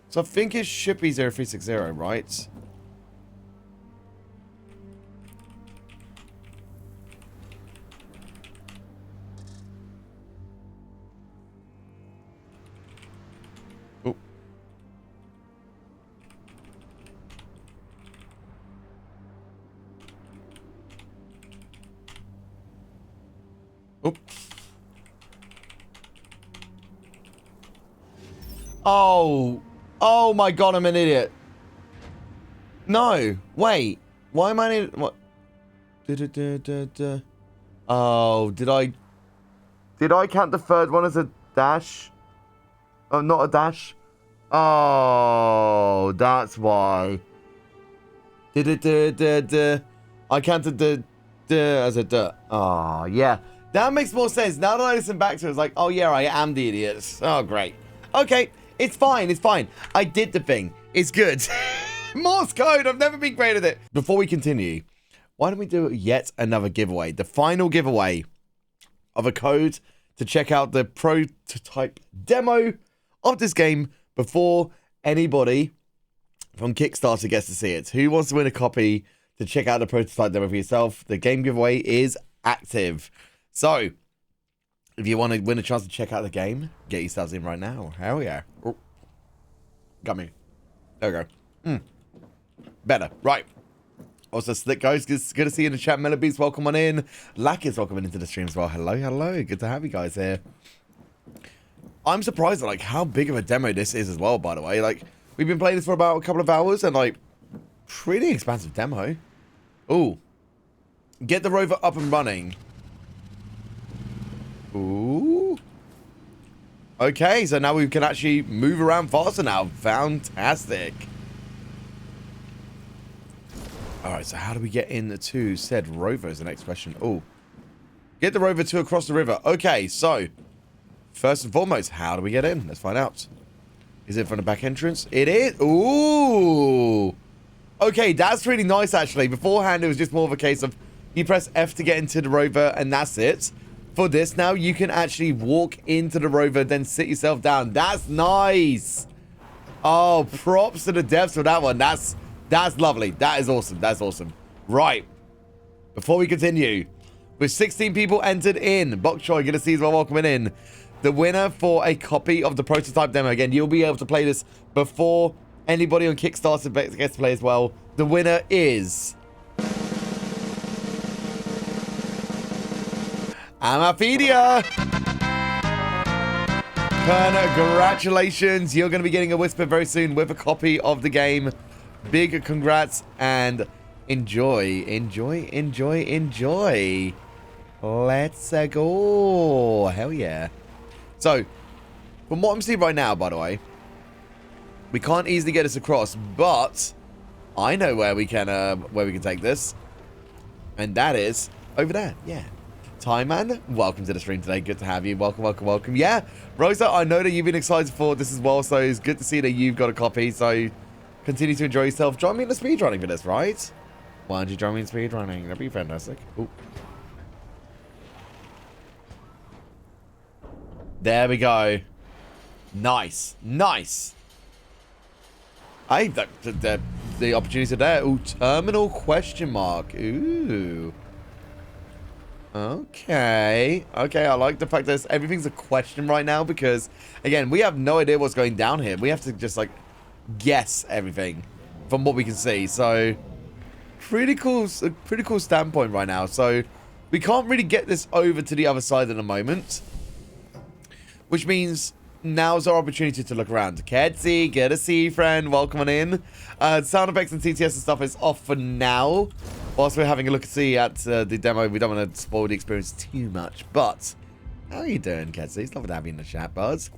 So I think it should be 0360, right? Oh. Oh. Oh. Oh my god, I'm an idiot. No. Wait. Why am I an idiot? What? Oh, did I count the third one as a dash? Oh, not a dash? Oh, that's why. I counted the as a duh. Oh, yeah. That makes more sense. Now that I listen back to it, it's like, oh yeah, I am the idiot. Oh, great. Okay. It's fine, it's fine. I did the thing. It's good. Morse code, I've never been great at it. Before we continue, why don't we do yet another giveaway? The final giveaway of a code to check out the prototype demo of this game before anybody from Kickstarter gets to see it. Who wants to win a copy to check out the prototype demo for yourself? The game giveaway is active. So, if you want to win a chance to check out the game, get yourselves in right now. Hell yeah. Oh. Got me. There we go. Better. Right. Also, Slick Guys, good to see you in the chat. Melobeats, welcome on in. Lack is welcome into the stream as well. Hello, hello. Good to have you guys here. I'm surprised at like how big of a demo this is as well, by the way. Like, we've been playing this for about a couple of hours and like, pretty expansive demo. Ooh. Get the rover up and running. Ooh. Okay, so now we can actually move around faster now. Fantastic. Alright, so how do we get into said rover is the next question. Oh. Get the rover to across the river. Okay, so first and foremost, how do we get in? Let's find out. Is it from the back entrance? It is. Ooh. Okay, that's really nice actually. Beforehand, it was just more of a case of you press F to get into the rover and that's it. For this now, you can actually walk into the rover, then sit yourself down. That's nice. Oh, props to the devs for that one. That's lovely. That is awesome. That's awesome. Right. Before we continue, with 16 people entered in, Bok Choy, good to see you as well, welcoming in. The winner for a copy of the prototype demo. Again, you'll be able to play this before anybody on Kickstarter gets to play as well. The winner is Amapedia! Congratulations. You're going to be getting a whisper very soon with a copy of the game. Big congrats and enjoy, enjoy, enjoy, enjoy. Let's go. Hell yeah. So, from what I'm seeing right now, by the way, we can't easily get this across, but I know where we can take this. And that is over there. Yeah. Time Man, welcome to the stream today. Good to have you. Welcome, welcome, welcome. Yeah, Rosa, I know that you've been excited for this as well, so it's good to see that you've got a copy. So continue to enjoy yourself. Join me in the speedrunning for this, right? Why don't you join me in speedrunning? That'd be fantastic. Ooh. There we go. Nice, nice. Hey, the opportunities are there. Ooh, terminal question mark. Ooh. Okay. Okay, I like the fact that everything's a question right now because, again, we have no idea what's going down here. We have to just, like, guess everything from what we can see. So, pretty cool standpoint right now. So, we can't really get this over to the other side at the moment, which means now's our opportunity to look around. Ketsy, good to see you, friend. Welcome on in. Sound effects and TTS and stuff is off for now. Whilst we're having a look at the demo, we don't want to spoil the experience too much. But, how are you doing, Ketsy? It's lovely to have you in the chat, buzz.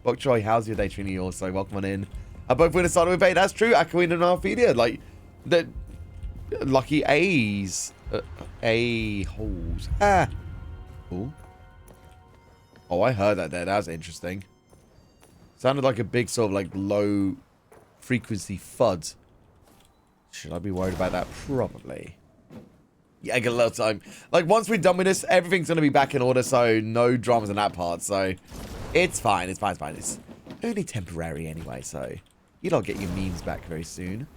Bok Troy, how's your day treating you also? Welcome on in. Both winners started with A. That's true. Aquin and Arpedia. Like, the lucky A's. A-holes. Ah. Ooh. Oh, I heard that there. That was interesting. Sounded like a big sort of like low frequency FUD. Should I be worried about that? Probably. Yeah, I get a little time. Like, once we're done with this, everything's going to be back in order, so no dramas on that part. So, it's fine. It's fine. It's fine. It's only temporary anyway, so you'll all get your memes back very soon.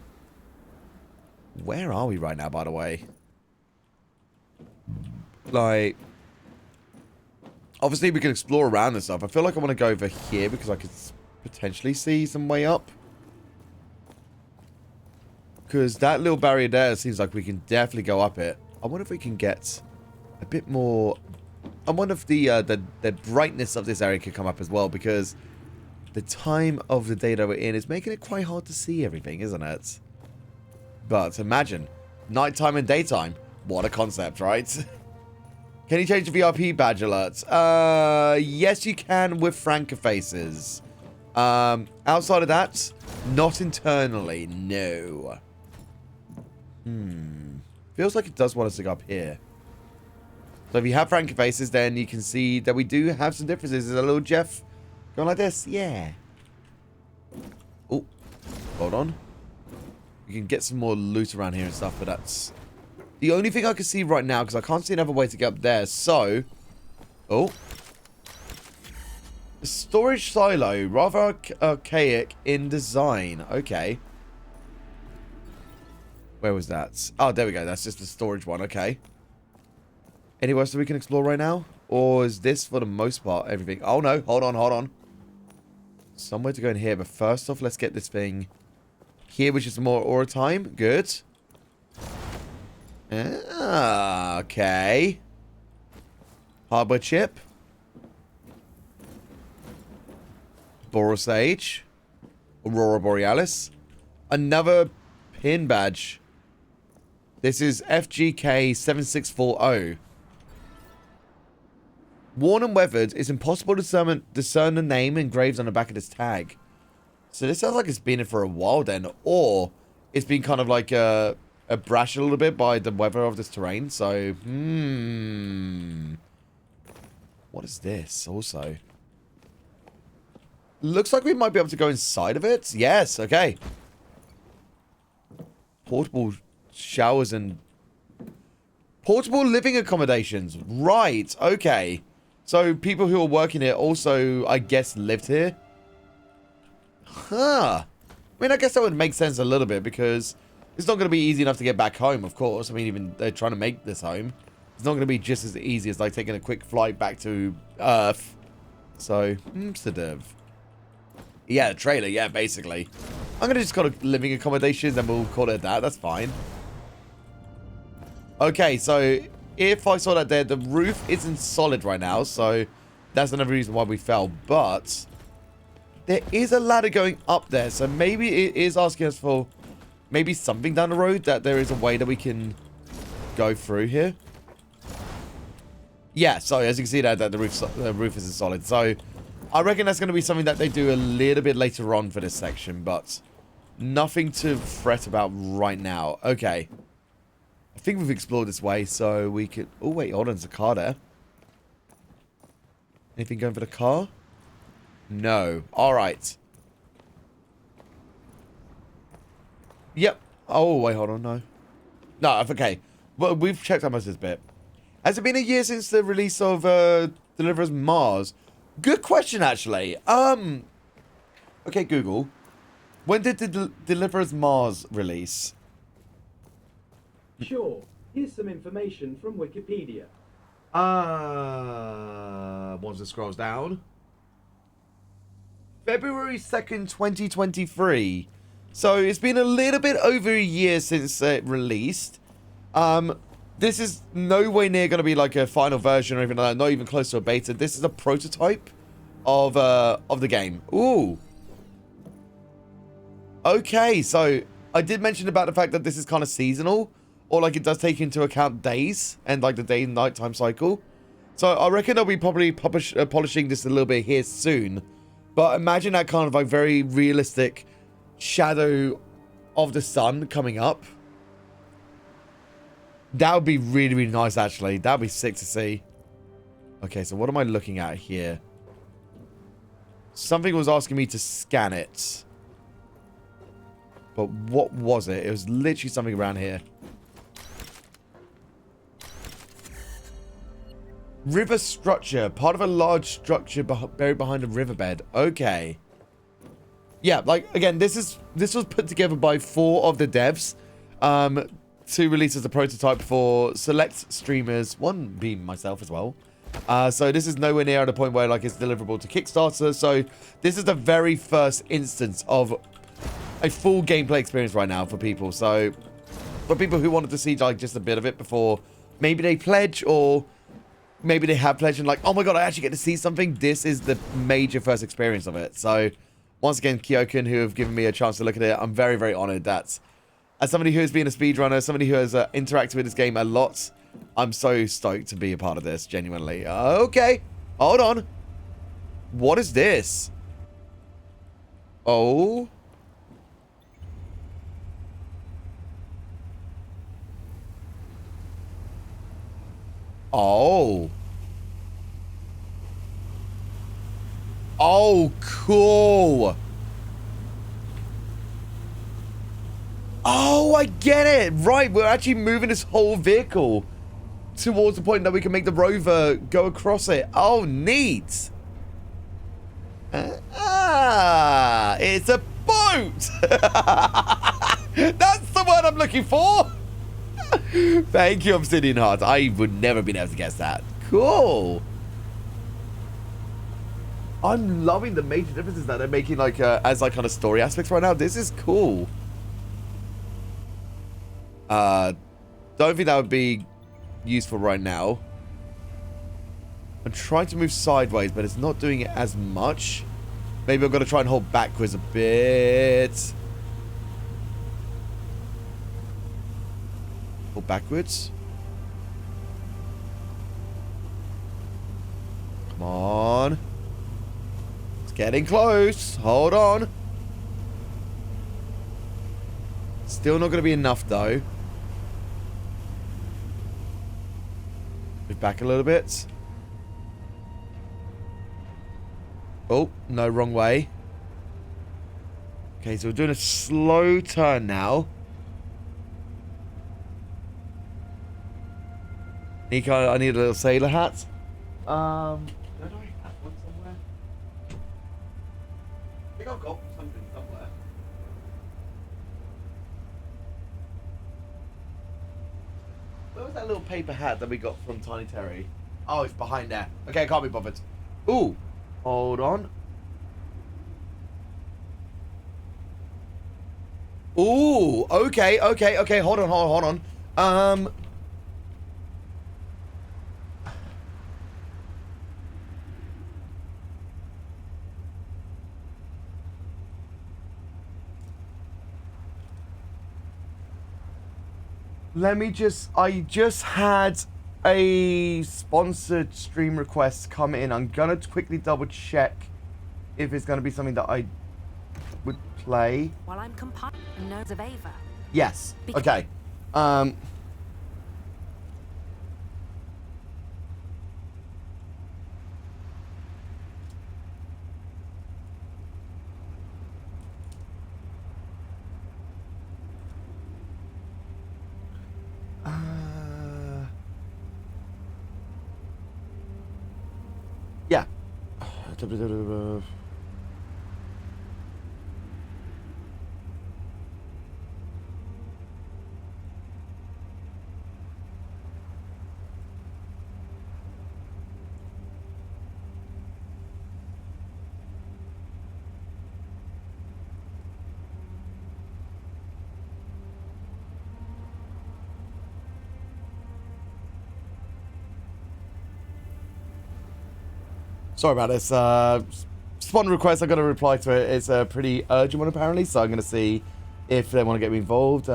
Where are we right now, by the way? Like, obviously, we can explore around and stuff. I feel like I want to go over here because I could potentially see some way up. Because that little barrier there seems like we can definitely go up it. I wonder if we can get a bit more... I wonder if the brightness of this area could come up as well, because the time of the day that we're in is making it quite hard to see everything, isn't it? But imagine, nighttime and daytime. What a concept, right? Can you change the VRP badge alerts? Yes, you can with Franca faces. Outside of that, not internally, no. Feels like it does want us to go up here. So if you have Franca faces, then you can see that we do have some differences. There's a little Jeff going like this. Yeah. Oh, hold on. We can get some more loot around here and stuff, but that's the only thing I can see right now because I can't see another way to get up there. So, oh. The storage silo, rather archaic in design. Okay. Where was that? Oh, there we go. That's just the storage one. Okay. Anywhere else that we can explore right now? Or is this, for the most part, everything? Oh, no. Hold on, hold on. Somewhere to go in here. But first off, let's get this thing here, which is more aura time. Good. Ah, okay. Hardware chip. Boros Age. Aurora Borealis. Another pin badge. This is FGK 7640. Worn and weathered, it's impossible to discern the name engraved on the back of this tag. So this sounds like it's been in for a while then, or it's been kind of like brushed a little bit by the weather of this terrain. So, what is this also? Looks like we might be able to go inside of it. Yes, okay. Portable showers and portable living accommodations. Right, okay. So people who are working here also, I guess, lived here. Huh. I mean, I guess that would make sense a little bit because it's not going to be easy enough to get back home, of course. I mean, even they're trying to make this home. It's not going to be just as easy as like taking a quick flight back to Earth. So, yeah, trailer, yeah, basically. I'm going to just call it living accommodations and we'll call it that. That's fine. Okay, so if I saw that there, the roof isn't solid right now, so that's another reason why we fell. But there is a ladder going up there, so maybe it is asking us for maybe something down the road, that there is a way that we can go through here. Yeah, so as you can see that the roof isn't solid. So I reckon that's going to be something that they do a little bit later on for this section, but nothing to fret about right now. Okay. I think we've explored this way, so we could... Oh, wait, hold on, there's a car there. Anything going for the car? No. Alright. Yep. Oh, wait, hold on, no. No, okay. Well, we've checked out most of this bit. Has it been a year since the release of Deliverers Mars? Good question, actually. Okay, Google. When did Deliverers Mars release? Sure. Here's some information from Wikipedia. Once it scrolls down. February 2nd, 2023. So it's been a little bit over a year since it released. This is nowhere near going to be like a final version or anything like that. Not even close to a beta. This is a prototype of the game. Ooh. Okay, so I did mention about the fact that this is kind of seasonal, or like it does take into account days and like the day and night time cycle. So I reckon I'll be probably polishing this a little bit here soon. But imagine that kind of like very realistic shadow of the sun coming up. That would be really, really nice, actually. That would be sick to see. Okay, so what am I looking at here? Something was asking me to scan it. But what was it? It was literally something around here. River structure. Part of a large structure buried behind a riverbed. Okay. Yeah, like, again, this was put together by 4 of the devs. To release as a prototype for select streamers, one being myself as well. So this is nowhere near at a point where like it's deliverable to Kickstarter. So this is the very first instance of a full gameplay experience right now for people. So for people who wanted to see like just a bit of it before maybe they pledge, or maybe they have pledged and like, oh my god, I actually get to see something. This is the major first experience of it. So once again, KeokeN, who have given me a chance to look at it, I'm very, very honored that as somebody who has been a speedrunner, somebody who has interacted with this game a lot, I'm so stoked to be a part of this, genuinely. Okay, hold on. What is this? Oh. Oh. Oh, cool. Oh, I get it. Right, we're actually moving this whole vehicle towards the point that we can make the rover go across it. Oh, neat. It's a boat. That's the word I'm looking for. Thank you, Obsidian Heart. I would never have been able to guess that. Cool. I'm loving the major differences that they're making, like, as, like, kind of story aspects right now. This is cool. Don't think that would be useful right now. I'm trying to move sideways, but it's not doing it as much. Maybe I've got to try and hold backwards a bit. Hold backwards. Come on. It's getting close. Hold on. Still not going to be enough, though. Move back a little bit. Oh, no, wrong way. Okay, so we're doing a slow turn now. Nico, I need a little sailor hat. Don't I have one somewhere? I think I've got something somewhere. Where was that little paper hat that we got from Tiny Terry? Oh, it's behind there. Okay, I can't be bothered. Ooh, hold on. Ooh, okay. Hold on. Let me just... I just had a sponsored stream request come in. I'm going to quickly double check if it's going to be something that I would play. While I'm compiling notes of Ava. Yes. Okay. Uh, yeah. Sorry about this. Spawn request, I've got to reply to it. It's a pretty urgent one, apparently, so I'm going to see if they want to get me involved.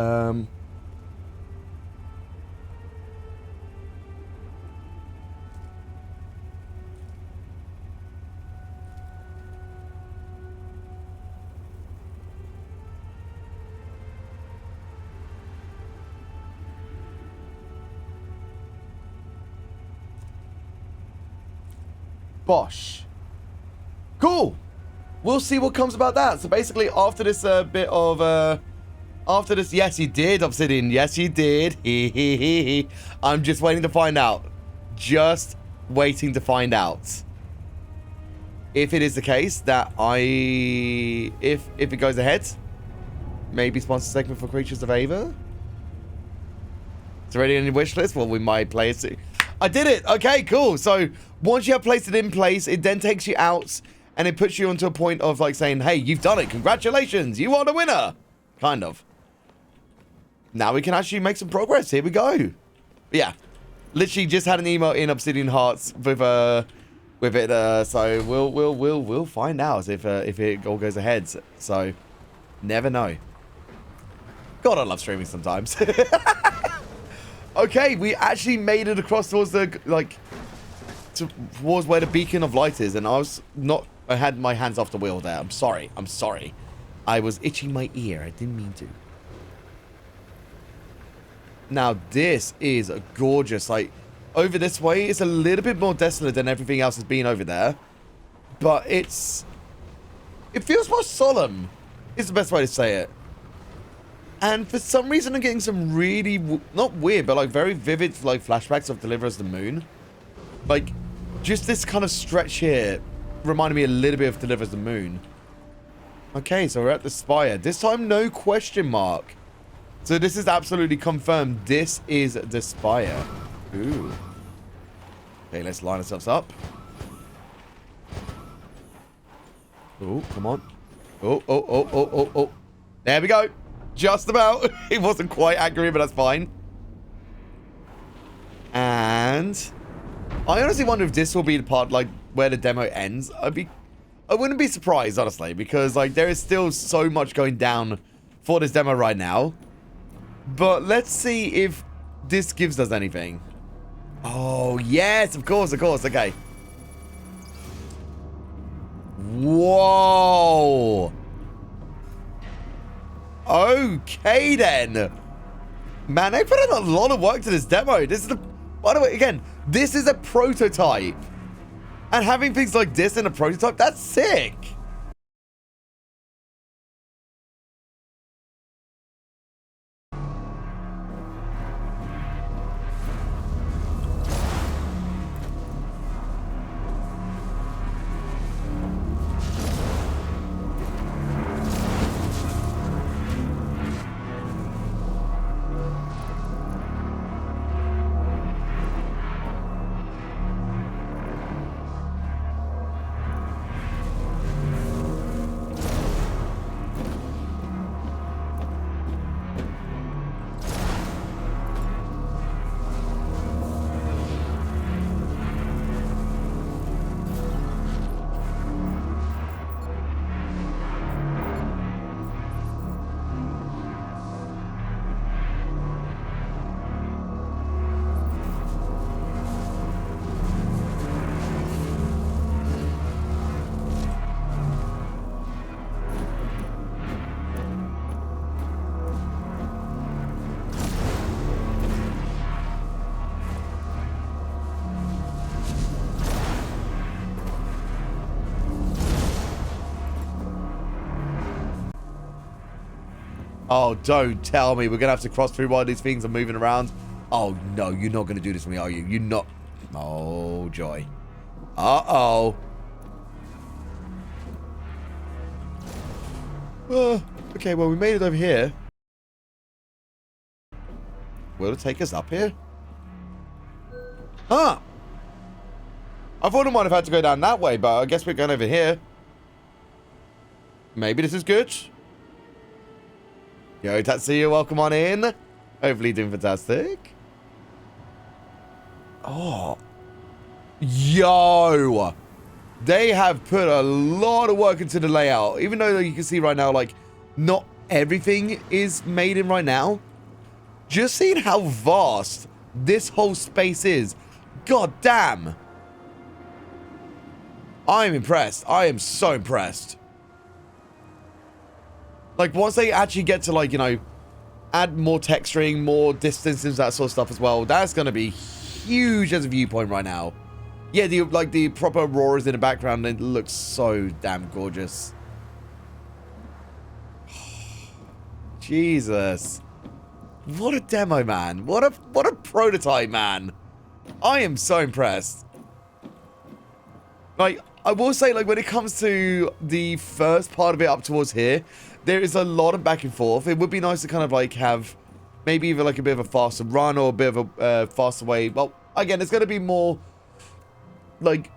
Bosh. Cool. We'll see what comes about that. So basically, after this bit of... after this... Yes, you did, Obsidian. Yes, you did. I'm just waiting to find out. Just waiting to find out. If it is the case that if it goes ahead, maybe sponsor segment for Creatures of Ava. It's already on your wish list. Well, we might play it soon. I did it. Okay, cool. So once you have placed it in place, it then takes you out and it puts you onto a point of like saying, hey, you've done it. Congratulations. You are the winner. Kind of. Now we can actually make some progress. Here we go. But yeah. Literally just had an email in Obsidian Hearts with it. So we'll find out if it all goes ahead. So never know. God, I love streaming sometimes. Okay, we actually made it across towards the, like, towards where the beacon of light is, and I had my hands off the wheel there. I'm sorry. I was itching my ear. I didn't mean to. Now, this is gorgeous. Like, over this way, it's a little bit more desolate than everything else has been over there. But it feels more solemn, is the best way to say it. And for some reason, I'm getting some really, not weird, but like very vivid like flashbacks of Deliver Us the Moon. Like, just this kind of stretch here reminded me a little bit of Deliver Us the Moon. Okay, so we're at the spire. This time, no question mark. So this is absolutely confirmed. This is the spire. Ooh. Okay, let's line ourselves up. Oh, come on. Oh. There we go. Just about. It wasn't quite accurate, but that's fine. And I honestly wonder if this will be the part like where the demo ends. I wouldn't be surprised, honestly, because like there is still so much going down for this demo right now. But let's see if this gives us anything. Oh, yes, of course. Okay. Whoa. Okay, then. Man, they put in a lot of work to this demo. By the way, again, this is a prototype. And having things like this in a prototype, that's sick. Oh, don't tell me we're going to have to cross through while these things are moving around. Oh, no, you're not going to do this to me, are you? You're not. Oh, joy. Uh-oh. Okay, well, we made it over here. Will it take us up here? Huh. I thought I might have had to go down that way, but I guess we're going over here. Maybe this is good. Yo, Tatsuya, welcome on in. Hopefully doing fantastic. Oh. Yo. They have put a lot of work into the layout. Even though you can see right now, like, not everything is made in right now. Just seeing how vast this whole space is. God damn. I am impressed. I am so impressed. Like, once they actually get to, like, you know, add more texturing, more distances, that sort of stuff as well, that's going to be huge as a viewpoint right now. Yeah, the proper auroras in the background, it looks so damn gorgeous. Jesus. What a demo, man. What a prototype, man. I am so impressed. Like, I will say, like, when it comes to the first part of it up towards here, there is a lot of back and forth. It would be nice to kind of, like, have maybe even, like, a bit of a faster run or a bit of a faster way. Well, again, there's going to be more, like,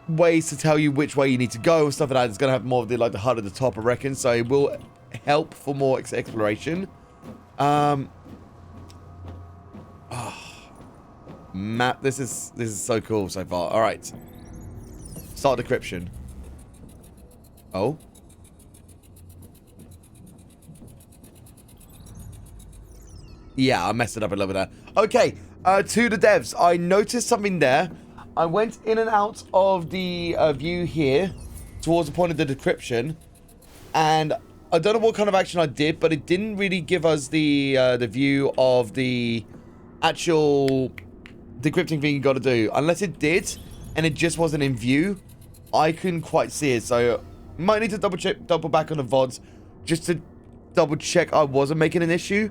ways to tell you which way you need to go and stuff like that. It's going to have more of the, like, the HUD at the top, I reckon. So it will help for more exploration. Map, this is so cool so far. All right. Start decryption. Oh. Yeah, I messed it up a little bit there. Okay, to the devs. I noticed something there. I went in and out of the view here towards the point of the decryption, and I don't know what kind of action I did, but it didn't really give us the view of the actual decrypting thing you got to do. Unless it did, and it just wasn't in view, I couldn't quite see it. So might need to double back on the VODs just to double check I wasn't making an issue.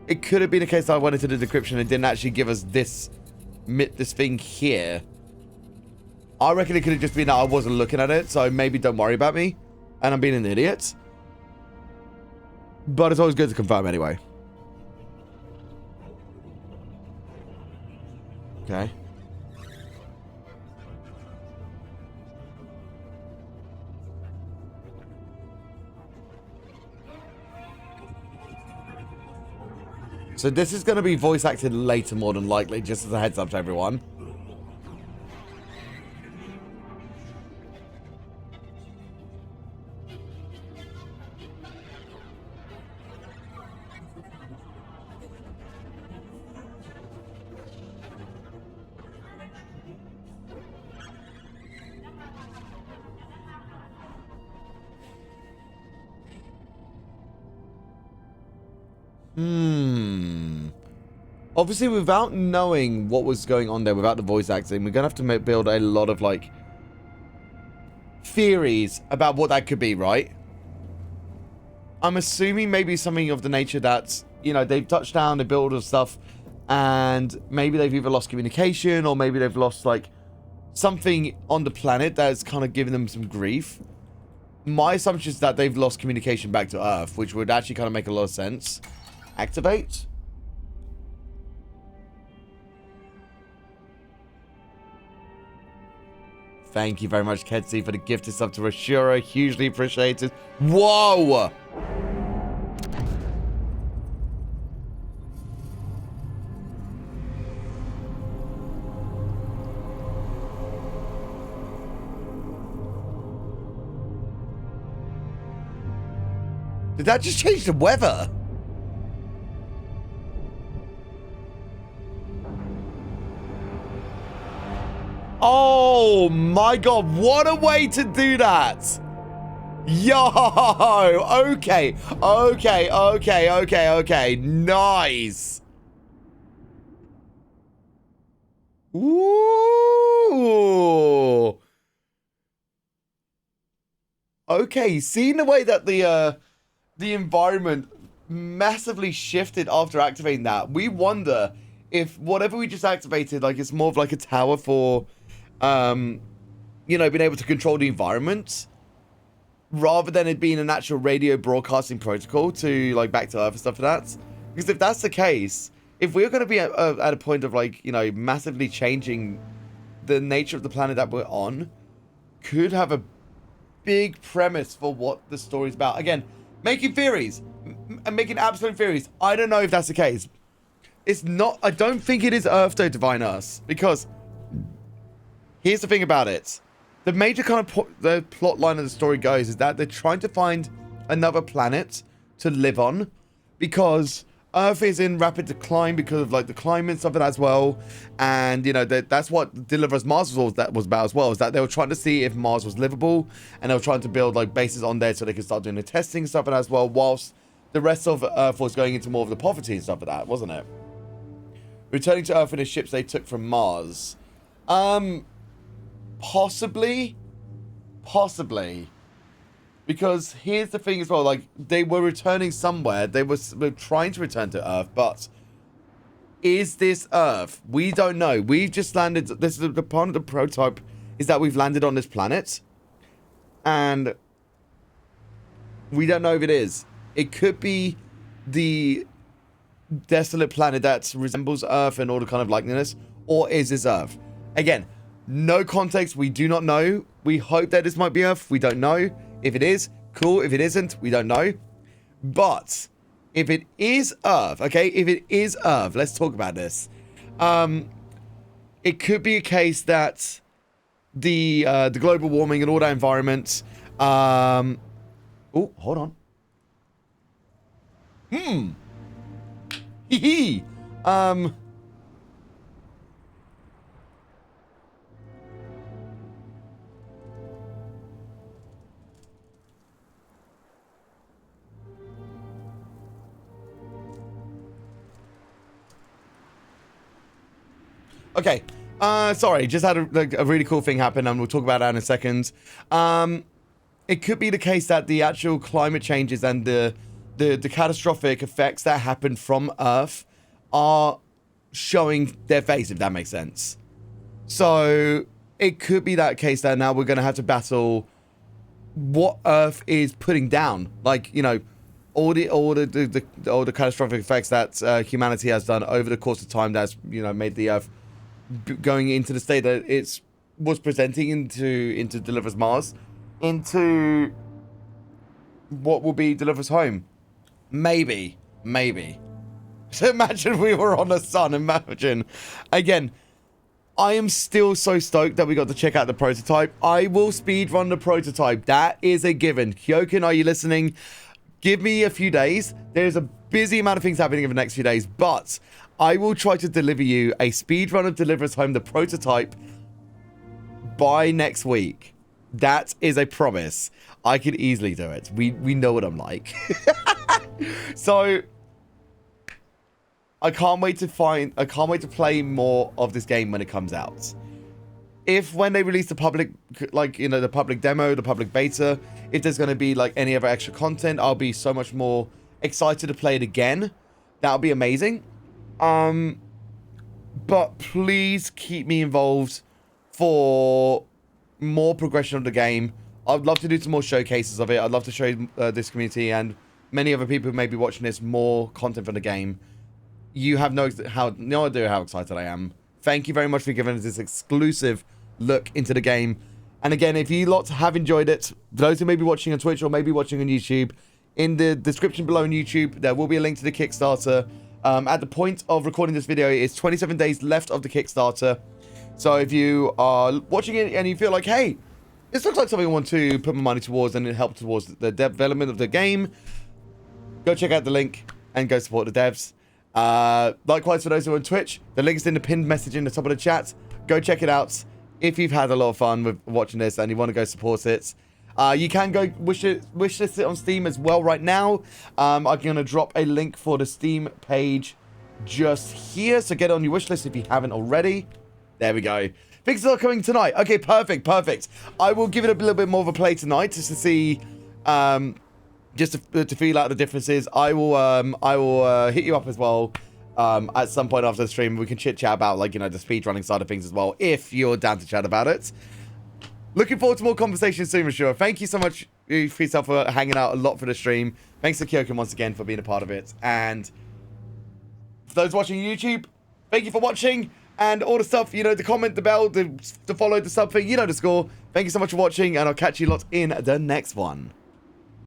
It could have been a case that I went into the decryption and didn't actually give us this thing here. I reckon it could have just been that I wasn't looking at it, so maybe don't worry about me and I'm being an idiot. But it's always good to confirm anyway. Okay. So this is going to be voice acted later, more than likely, just as a heads up to everyone. Obviously, without knowing what was going on there, without the voice acting, we're going to have to build a lot of, like, theories about what that could be, right? I'm assuming maybe something of the nature that, you know, they've touched down, they built all the stuff, and maybe they've either lost communication, or maybe they've lost, like, something on the planet that's kind of giving them some grief. My assumption is that they've lost communication back to Earth, which would actually kind of make a lot of sense. Activate. Thank you very much, Ketsi, for the gifted sub to Rashura. Hugely appreciated. Whoa! Did that just change the weather? Oh my god, what a way to do that! Yo! Okay. Nice! Ooh! Okay, seeing the way that the the environment massively shifted after activating that. We wonder if whatever we just activated, like, it's more of like a tower for, you know, being able to control the environment, rather than it being an actual radio broadcasting protocol to, like, back to Earth and stuff like that. Because if that's the case, if we're going to be at a point of, like, you know, massively changing the nature of the planet that we're on, could have a big premise for what the story's about. Again, making theories, and making absolute theories. I don't know if that's the case. It's not, I don't think it is Earth, though, Divine Earth, because here's the thing about it. The major kind of the plot line of the story goes is that they're trying to find another planet to live on, because Earth is in rapid decline because of, like, the climate stuff as well. And, you know, that's what Deliver Us Mars was about as well, is that they were trying to see if Mars was livable, and they were trying to build, like, bases on there so they could start doing the testing stuff as well, whilst the rest of Earth was going into more of the poverty and stuff like that, wasn't it? Returning to Earth in the ships they took from Mars. Possibly. Because here's the thing as well, like, they were returning somewhere. They were trying to return to Earth, but is this Earth? We don't know. We've just landed. This is the part of the prototype, is that we've landed on this planet, and we don't know if it is. It could be the desolate planet that resembles Earth and all the kind of likeness, or is this Earth? Again, no context. We do not know. We hope that this might be Earth. We don't know. If it is, cool. If it isn't, we don't know. But if it is Earth, okay, if it is Earth, let's talk about this. It could be a case that the global warming and all that environment. Oh, hold on. Hee hee. Okay, sorry, just had a really cool thing happen, and we'll talk about that in a second. It could be the case that the actual climate changes and the catastrophic effects that happen from Earth are showing their face, if that makes sense. So it could be that case that now we're going to have to battle what Earth is putting down, like, you know, all the catastrophic effects that humanity has done over the course of time that's, you know, made the Earth going into the state that it was presenting into Deliver Us Mars, into what will be Deliver Us Home. Maybe. So imagine we were on the sun. Imagine. Again, I am still so stoked that we got to check out the prototype. I will speedrun the prototype. That is a given. KeokeN, are you listening? Give me a few days. There's a busy amount of things happening in the next few days, but I will try to deliver you a speedrun of Deliver Us Home, the prototype, by next week. That is a promise. I could easily do it. We know what I'm like. So I can't wait to play more of this game when it comes out. If when they release the public, like, you know, the public demo, the public beta, if there's going to be, like, any other extra content, I'll be so much more excited to play it again. That'll be amazing. But please keep me involved for more progression of the game. I'd love to do some more showcases of it. I'd love to show this community and many other people who may be watching this more content from the game. You have no idea how excited I am. Thank you very much for giving us this exclusive look into the game. And again, if you lot have enjoyed it, those who may be watching on Twitch or maybe watching on YouTube, in the description below on YouTube, there will be a link to the Kickstarter. At the point of recording this video, it's 27 days left of the Kickstarter. So if you are watching it and you feel like, hey, this looks like something I want to put my money towards and help towards the development of the game, go check out the link and go support the devs. Likewise, for those who are on Twitch, the link's in the pinned message in the top of the chat. Go check it out if you've had a lot of fun with watching this and you want to go support it. You can go wishlist it on Steam as well right now. I'm going to drop a link for the Steam page just here, so get it on your wishlist if you haven't already. There we go. Things are coming tonight. Okay, perfect. I will give it a little bit more of a play tonight just to see just to feel out the differences. I will hit you up as well at some point after the stream. We can chit chat about, like, you know, the speedrunning side of things as well, if you're down to chat about it. Looking forward to more conversations soon, for sure. Thank you so much for yourself for hanging out a lot for the stream. Thanks to KeokeN once again for being a part of it. And for those watching YouTube, thank you for watching. And all the stuff, you know, the comment, the bell, the follow, the sub thing, you know the score. Thank you so much for watching, and I'll catch you lot in the next one.